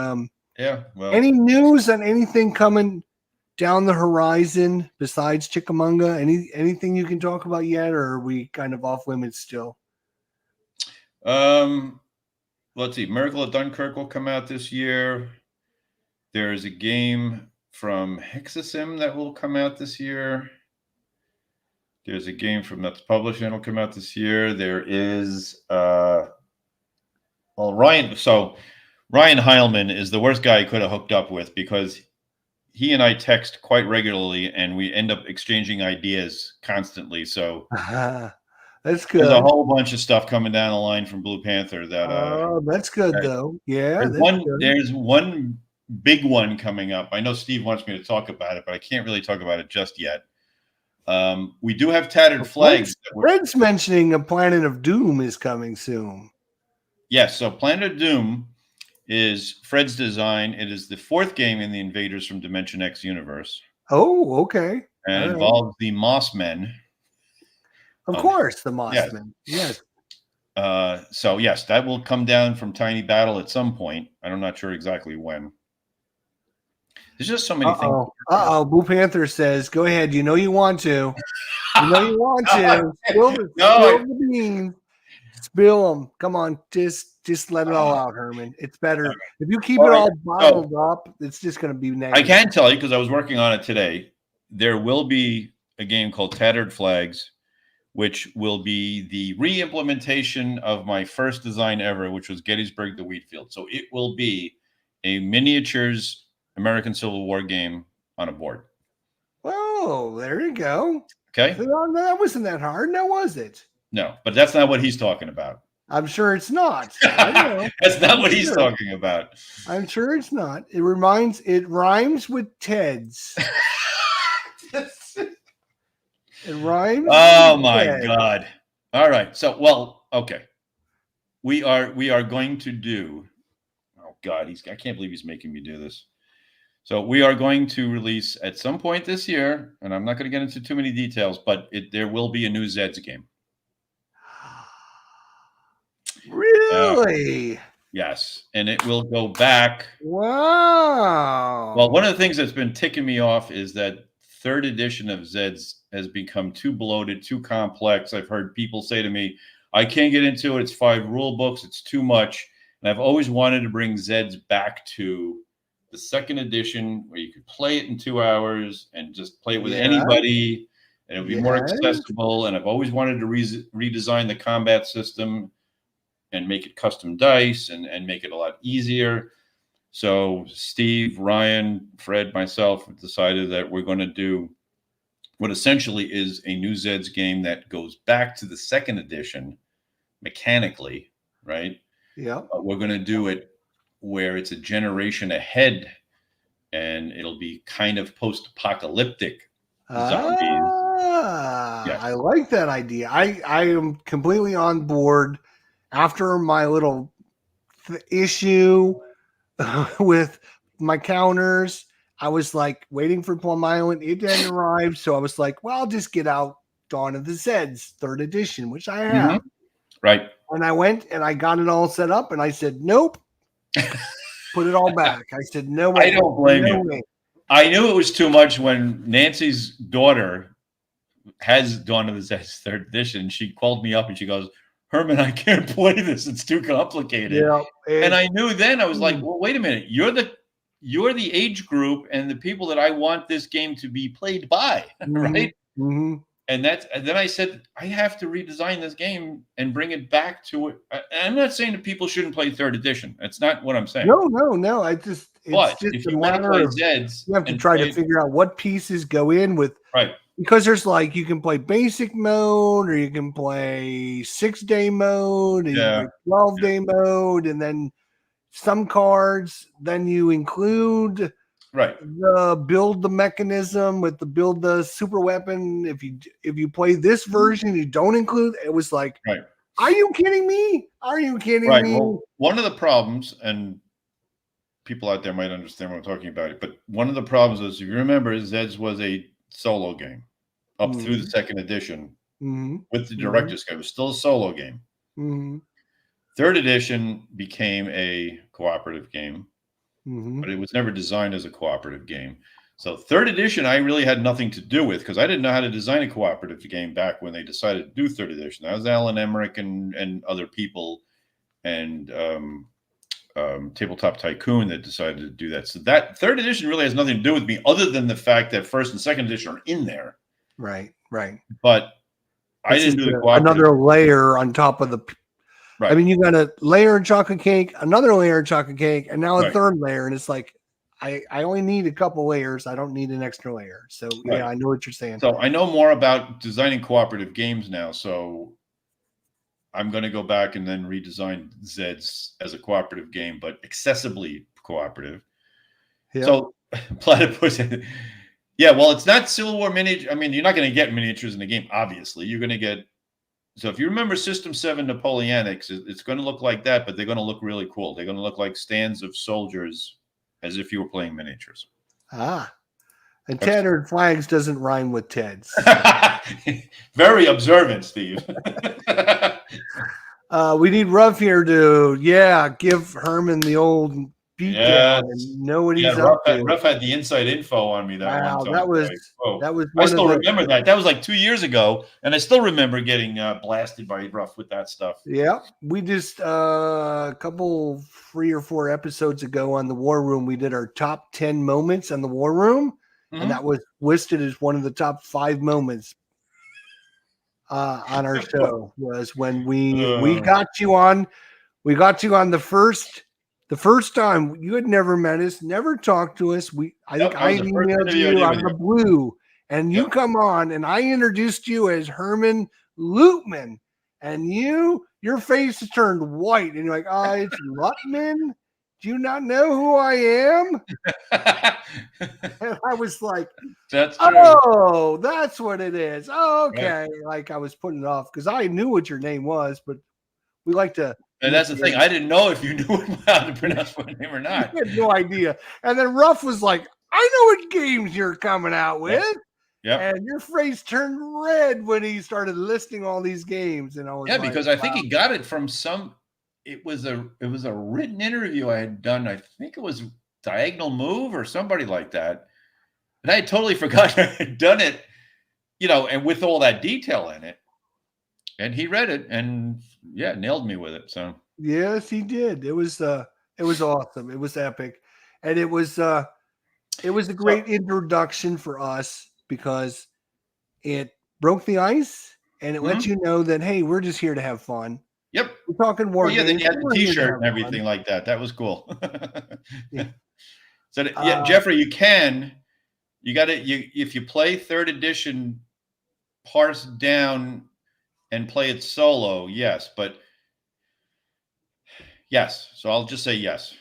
any news on anything coming down the horizon besides Chickamauga? Anything you can talk about yet, or are we kind of off limits still? Let's see. Miracle at Dunkirk will come out this year. There's a game from Hexasim that will come out this year. There's a game from Nuts Publishing that will come out this year. There is Ryan. So Ryan Heilman is the worst guy I could have hooked up with because he and I text quite regularly and we end up exchanging ideas constantly. So that's good. There's a whole bunch of stuff coming down the line from Blue Panther that that's good though. Yeah. There's one big one coming up. I know Steve wants me to talk about it, but I can't really talk about it just yet. We do have Tattered Flags. Fred's mentioning a Planet of Doom is coming soon. Yes, so Planet of Doom is Fred's design. It is the 4th game in the Invaders from Dimension X universe. Oh, okay. And involves the Mossmen. Of course, the Mossmen. Yes. So yes, that will come down from Tiny Battle at some point. I'm not sure exactly when. There's just so many things. Blue Panther says, "Go ahead. You know you want to. You know you want to. Spill the beans. Spill them. Come on. Just let it all out, Hermann. It's better if you keep it all bottled up. It's just going to be negative." I can tell you because I was working on it today. There will be a game called Tattered Flags, which will be the re-implementation of my first design ever, which was Gettysburg the Wheatfield. So it will be a miniatures American Civil War game on a board. Oh, there you go. Okay. That wasn't that hard, now was it? No, but that's not what he's talking about. I'm sure it's not. I know. That's not what he's talking about. I'm sure it's not. It rhymes with Ted's. It rhymes. Oh my God. All right. So, okay. We are going to do. Oh God, I can't believe he's making me do this. So we are going to release at some point this year, and I'm not going to get into too many details, but there will be a new Zeds game. Really? Yes, and it will go back. Wow. Well, one of the things that's been ticking me off is that third edition of Zeds has become too bloated, too complex. I've heard people say to me, I can't get into it. It's 5 rule books. It's too much. And I've always wanted to bring Zeds back to the second edition where you could play it in 2 hours and just play it with anybody, and it would be more accessible. And I've always wanted to redesign the combat system and make it custom dice and make it a lot easier. So Steve, Ryan, Fred, myself have decided that we're going to do what essentially is a new Zeds game that goes back to the second edition mechanically, right? Yeah. But we're going to do it where it's a generation ahead, and it'll be kind of post-apocalyptic zombies. Yes. I like that idea. I am completely on board. After my little issue with my counters, I was like waiting for Plum Island. It didn't arrive, so I was like, well, I'll just get out Dawn of the Zeds, third edition, which I have. Mm-hmm. Right. And I went and I got it all set up, and I said, nope. Put it all back. I said, no way. I don't blame you. Way. I knew it was too much when Nancy's daughter has Dawn of the Zeds third edition. She called me up and she goes, Herman, I can't play this. It's too complicated. Yeah, and I knew then, I was like, well, wait a minute. You're the age group and the people that I want this game to be played by, right? Mm-hmm. And then I said, I have to redesign this game and bring it back to it. I'm not saying that people shouldn't play third edition. That's not what I'm saying. No. It's just if you want to play Zeds, you have to try to figure out what pieces go in with. Right. Because there's like, you can play basic mode, or you can play 6-day mode, and 12-day mode, and then some cards. Then you include the build the mechanism with the build the super weapon. If you play this version, you don't include. It was like, are you kidding me? Are you kidding me? Well, one of the problems, and people out there might understand what I'm talking about, but one of the problems is, if you remember, Zeds was a solo game up through the second edition with the director's cut. It was still a solo game. Third edition became a cooperative game, but it was never designed as a cooperative game. So third edition, I really had nothing to do with, because I didn't know how to design a cooperative game back when they decided to do third edition. That was Alan Emmerich and other people, and Tabletop Tycoon that decided to do that. So that third edition really has nothing to do with me, other than the fact that first and second edition are in there. Right. But I didn't do the cooperative. Another layer on top of the. Right. I mean, you got a layer of chocolate cake, another layer of chocolate cake, and now a third layer, and it's like, I only need a couple layers. I don't need an extra layer. So yeah, I know what you're saying. So I know more about designing cooperative games now. So I'm going to go back and then redesign Zeds as a cooperative game, but accessibly cooperative. Yeah. So Platypus. Yeah, well, it's not Civil War miniature. I mean, you're not going to get miniatures in the game, obviously. You're going to get. So if you remember System 7 Napoleonics, it's going to look like that, but they're going to look really cool. They're going to look like stands of soldiers, as if you were playing miniatures. And tattered flags doesn't rhyme with Teds. Very observant, Steve. We need Ruff here to, give Herman the old beat down and know what he's up to. Ruff had the inside info on me that one time. That was. I still remember that. That was like 2 years ago, and I still remember getting blasted by Ruff with that stuff. Yeah, we just a couple 3 or 4 episodes ago on the War Room, we did our top 10 moments on the War Room, and that was listed as one of the top 5 moments on our show. Was when we got you on. We got you on the first time. You had never met us, never talked to us. I think I emailed you on the blue, and you come on, and I introduced you as Hermann Luttmann, and your face turned white, and you're like, "Oh, it's Luttmann. Do you not know who I am?" And I was like, "That's true. Oh, that's what it is. Oh, okay." Like I was putting it off because I knew what your name was, but We like to. And that's the thing. I didn't know if you knew how to pronounce my name or not. I had no idea. And then Ruff was like, I know what games you're coming out with. Yep. And your face turned red when he started listing all these games. And I was like, because I think he got it from it was a written interview I had done. I think it was Diagonal Move or somebody like that. And I had totally forgotten I had done it, and with all that detail in it. And he read it and nailed me with it. So yes, he did. It was awesome. It was epic. And it was a great introduction for us because it broke the ice and it lets you know that, hey, we're just here to have fun. Yep. We're talking war games. Then you had the t-shirt and everything like that. That was cool. Yeah. So Jeffrey, if you play 3rd edition parsed down and play it solo, yes. So I'll just say yes.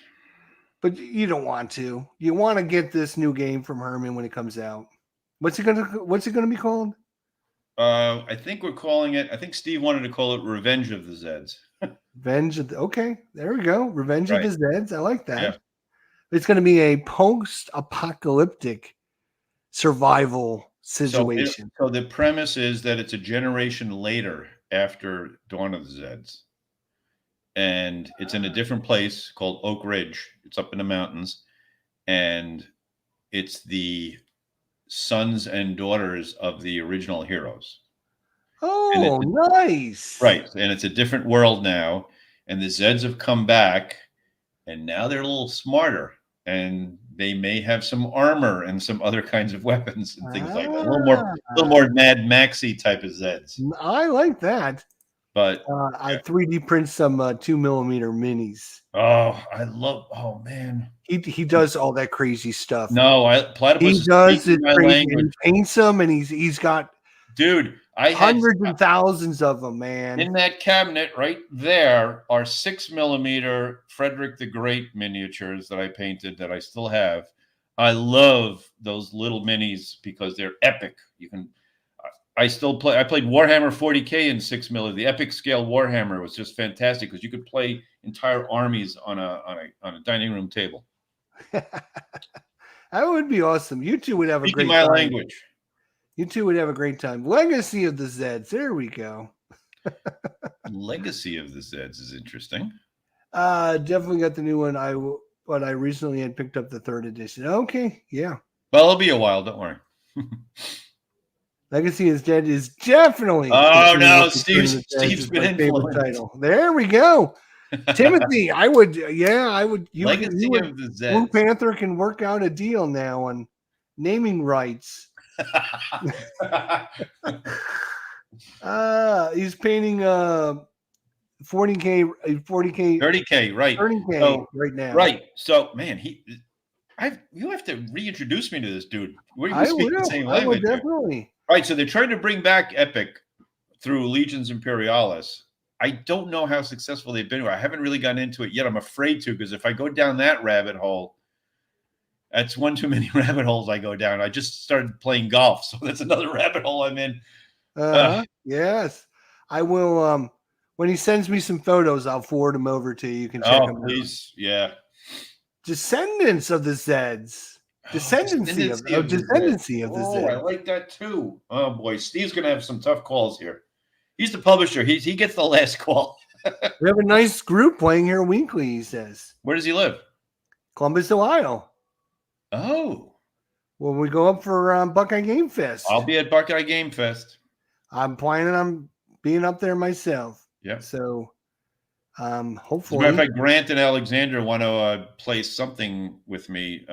But you don't want to. You want to get this new game from Herman when it comes out. What's it gonna be called? I think we're calling it. I think Steve wanted to call it Revenge of the Zeds. Okay, there we go. Revenge of the Zeds. I like that. Yeah. It's going to be a post-apocalyptic survival situation. So the premise is that it's a generation later after Dawn of the Zeds. And it's in a different place called Oak Ridge. It's up in the mountains. And it's the sons and daughters of the original heroes. Oh, nice. Right. And it's a different world now. And the Zeds have come back. And now they're a little smarter. And they may have some armor and some other kinds of weapons and things like that. A little more Mad Maxy type of Zeds. I like that. But I 3D print some 2mm minis. Oh man, he does all that crazy stuff. No, Platypus. He does it crazy. He paints them, and he's got I hundreds and thousands of them, man. In that cabinet right there are 6mm Frederick the Great miniatures that I painted that I still have. I love those little minis because they're epic. I played Warhammer 40K in 6mm. The epic scale Warhammer was just fantastic because you could play entire armies on a dining room table. That would be awesome. You two would have a great time. Language. You two would have a great time. Legacy of the Zeds. There we go. Legacy of the Zeds is interesting. Definitely got the new one. I recently had picked up the 3rd edition. Okay, yeah. Well, it'll be a while. Don't worry. Legacy is Dead is definitely. Oh no, Steve's been influenced. Title. There we go. Timothy, I would. Legacy of the Zeds. Blue Panther can work out a deal now on naming rights. He's painting 40K, 30K, right? 30K right now. Right. So, man, you have to reintroduce me to this dude. I will definitely. Right, so they're trying to bring back Epic through Legions Imperialis. I don't know how successful they've been. I haven't really gotten into it yet. I'm afraid to, because if I go down that rabbit hole, that's one too many rabbit holes I go down. I just started playing golf, so that's another rabbit hole I'm in. Yes, I will. When he sends me some photos, I'll forward them over to you. You can check them please. Out. Yeah. Descendants of the Zeds. Descendancy of the Zeds. I like that too. Oh boy, Steve's gonna have some tough calls here. He's the publisher. He gets the last call. We have a nice group playing here weekly, he says. Where does he live? Columbus, Ohio. Oh. When we go up for Buckeye Game Fest. I'll be at Buckeye Game Fest. I'm planning on being up there myself. Yeah. So hopefully. As a matter of fact, Grant and Alexander want to play something with me.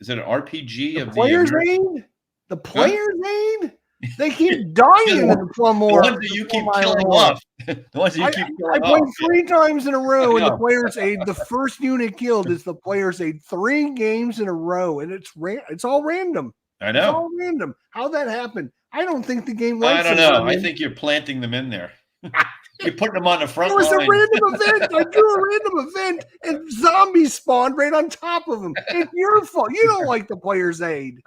Is it an RPG of Player's Aid? The Player's Aid? They keep dying in the Plum War. The ones that you keep killing off. The ones that you keep killing off. I played 3 times in a row in the Player's Aid. The first unit killed is the Player's Aid. 3 games in a row, and it's all random. I know. It's all random. How that happened? I don't think the game. I don't know. I think you're planting them in there. You're putting them on the front line. It was a random event. I drew a random event, and zombies spawned right on top of them. It's your fault. You don't like the Player's Aid.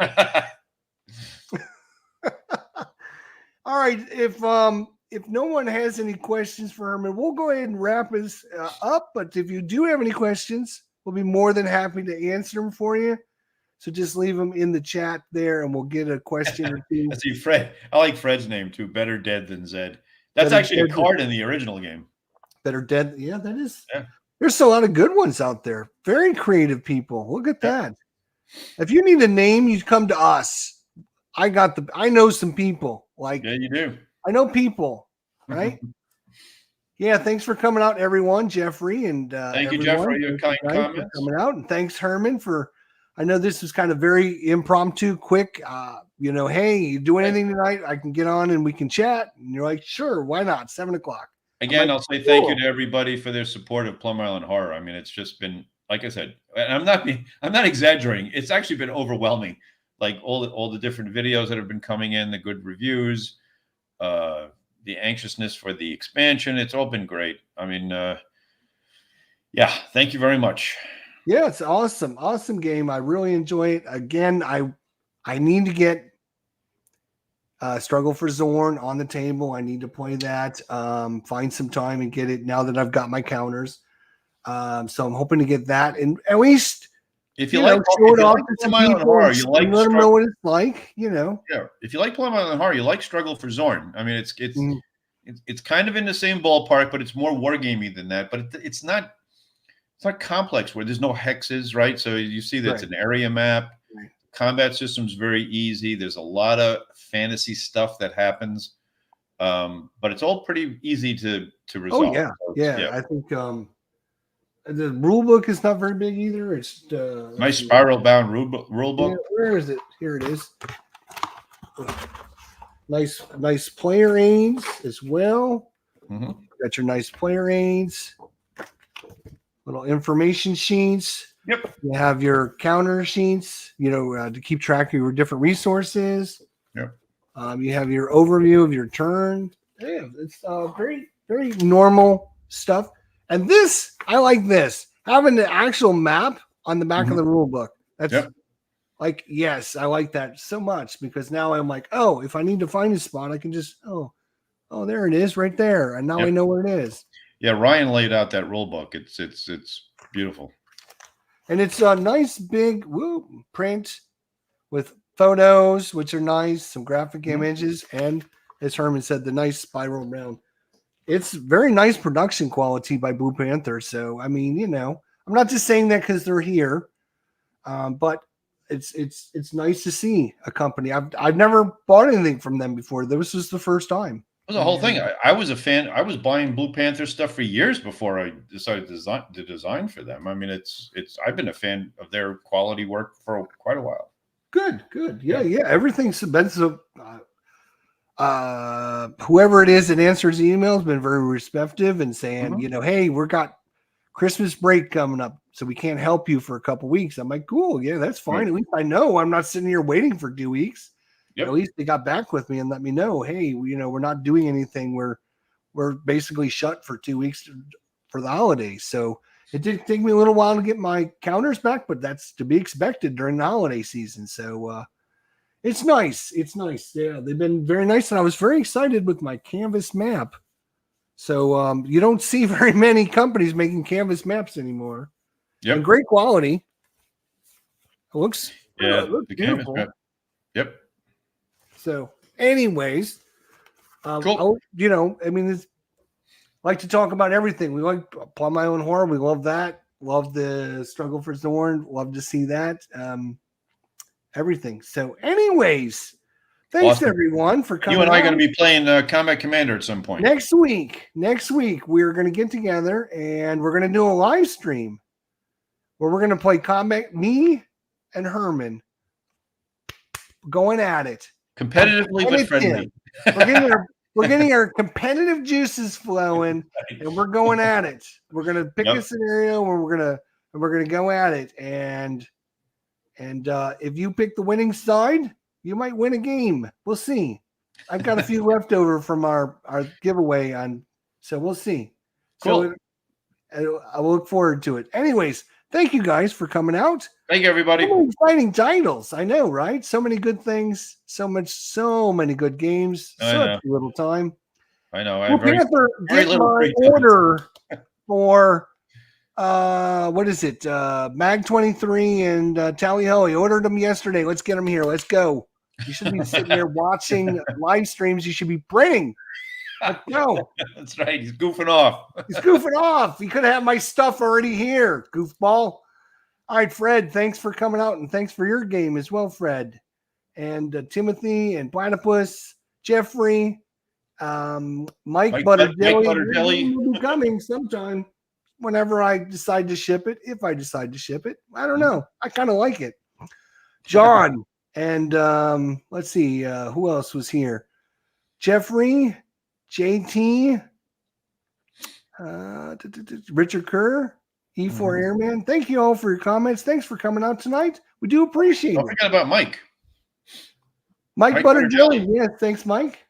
All right. If if no one has any questions for Herman, we'll go ahead and wrap us up. But if you do have any questions, we'll be more than happy to answer them for you. So just leave them in the chat there, and we'll get a question or two. I see Fred. I like Fred's name too. Better dead than Zed. That's Better actually a dead card in the original game. Better dead. Yeah, that is. Yeah. There's a lot of good ones out there. Very creative people. Look at that. If you need a name, you come to us. I know some people. Like, Yeah, you do. I know people, right? Yeah, thanks for coming out, everyone. Jeffrey and thank you, everyone. Jeff, for your kind comments. For coming out, and thanks, Herman, for. I know this was kind of very impromptu, quick. Hey, you do anything tonight? I can get on and we can chat. And you're like, sure, why not? 7:00. Again, I'll say thank you to everybody for their support of Plum Island Horror. I mean, it's just been, like I said, and I'm not exaggerating. It's actually been overwhelming. Like all the different videos that have been coming in, the good reviews, the anxiousness for the expansion. It's all been great. I mean, yeah, thank you very much. Yeah, it's awesome. Awesome game. I really enjoy it. Again, I need to get Struggle for Zorn on the table. I need to play that. Find some time and get it now that I've got my counters. So I'm hoping to get that, and at least if you like Plum Island Horror, you like let them know what it's like. Yeah, if you like Plum Island Horror, you like Struggle for Zorn. I mean, it's kind of in the same ballpark, but it's more wargamey than that. But it's not complex where there's no hexes, right? So you see that it's an area map. Right. Combat system's very easy. There's a lot of fantasy stuff that happens, but it's all pretty easy to resolve. Oh yeah, so, yeah. I think the rule book is not very big either. It's nice spiral bound rule book. Yeah, where is it? Here it is. Nice player aids as well. Mm-hmm. Got your nice player aids. Little information sheets. Yep. You have your counter sheets, to keep track of your different resources. Yep. You have your overview of your turn. Yeah, it's very, very normal stuff. And this, I like this. Having the actual map on the back of the rule book. That's yes, I like that so much because now I'm like, oh, if I need to find a spot, I can just, oh, there it is right there. And now I know where it is. Yeah, Ryan laid out that rule book. It's beautiful. And it's a nice big print with photos, which are nice, some graphic images, and as Herman said, the nice spiral round. It's very nice production quality by Blue Panther. So, I mean, I'm not just saying that because they're here, but it's nice to see a company. I've never bought anything from them before. This was the first time. It was a whole thing. I was a fan. I was buying Blue Panther stuff for years before I decided to design for them. I mean, I've been a fan of their quality work for quite a while. Good. Yeah. Everything's been so. Whoever it is that answers the email has been very receptive and saying, hey, we've got Christmas break coming up, so we can't help you for a couple weeks. I'm like, cool, yeah, that's fine. Right. At least I know I'm not sitting here waiting for 2 weeks. Yep. At least they got back with me and let me know, hey, we're not doing anything. We're basically shut for 2 weeks for the holidays. So it did take me a little while to get my counters back, but that's to be expected during the holiday season. So it's nice. It's nice. Yeah, they've been very nice, and I was very excited with my canvas map. So you don't see very many companies making canvas maps anymore. Yep. And great quality. It looks the beautiful. Canvas map. Yep. So, anyways, cool. I mean, like to talk about everything. We like Plum Island Horror. We love that. Love the Struggle for Zorn. Love to see that. Everything. So, anyways, thanks everyone for coming. You and I are going to be playing Combat Commander at some point next week. Next week, we're going to get together and we're going to do a live stream where we're going to play Combat. Me and Herman going at it. Competitively but friendly. We're getting our competitive juices flowing, and we're going at it. We're gonna pick a scenario where we're gonna go at it, and if you pick the winning side, you might win a game. We'll see. I've got a few left over from our giveaway so we'll see. Cool. So I will look forward to it. Anyways, thank you guys for coming out. Thank you, everybody. So many exciting titles. I know, right? So many good things. So many good games. Such little time. I know. I Well, have very, Panther, very get little my free time. order for what is it? Mag 23 and Tally Ho. I ordered them yesterday. Let's get them here. Let's go. You should be sitting there watching live streams. You should be printing. Let's go. That's right. He's goofing off. He's goofing off. He could have my stuff already here, goofball. All right, Fred, thanks for coming out, and thanks for your game as well, Fred. And Timothy and Platypus, Jeffrey, Mike Butterdelly will be coming sometime whenever I decide to ship it, if I decide to ship it. I don't know. I kind of like it. John, and let's see, who else was here? Jeffrey, JT, Richard Kerr, E4 Airman. Thank you all for your comments. Thanks for coming out tonight. We do appreciate it. Don't forget about Mike. Mike Butterjelly. Yeah, thanks, Mike.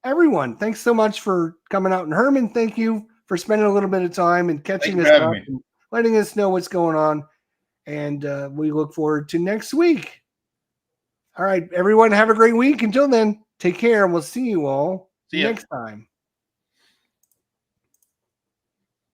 Everyone, thanks so much for coming out. And Herman, thank you for spending a little bit of time and catching us up and letting us know what's going on. And we look forward to next week. All right, everyone, have a great week. Until then, take care, and we'll see you all next time.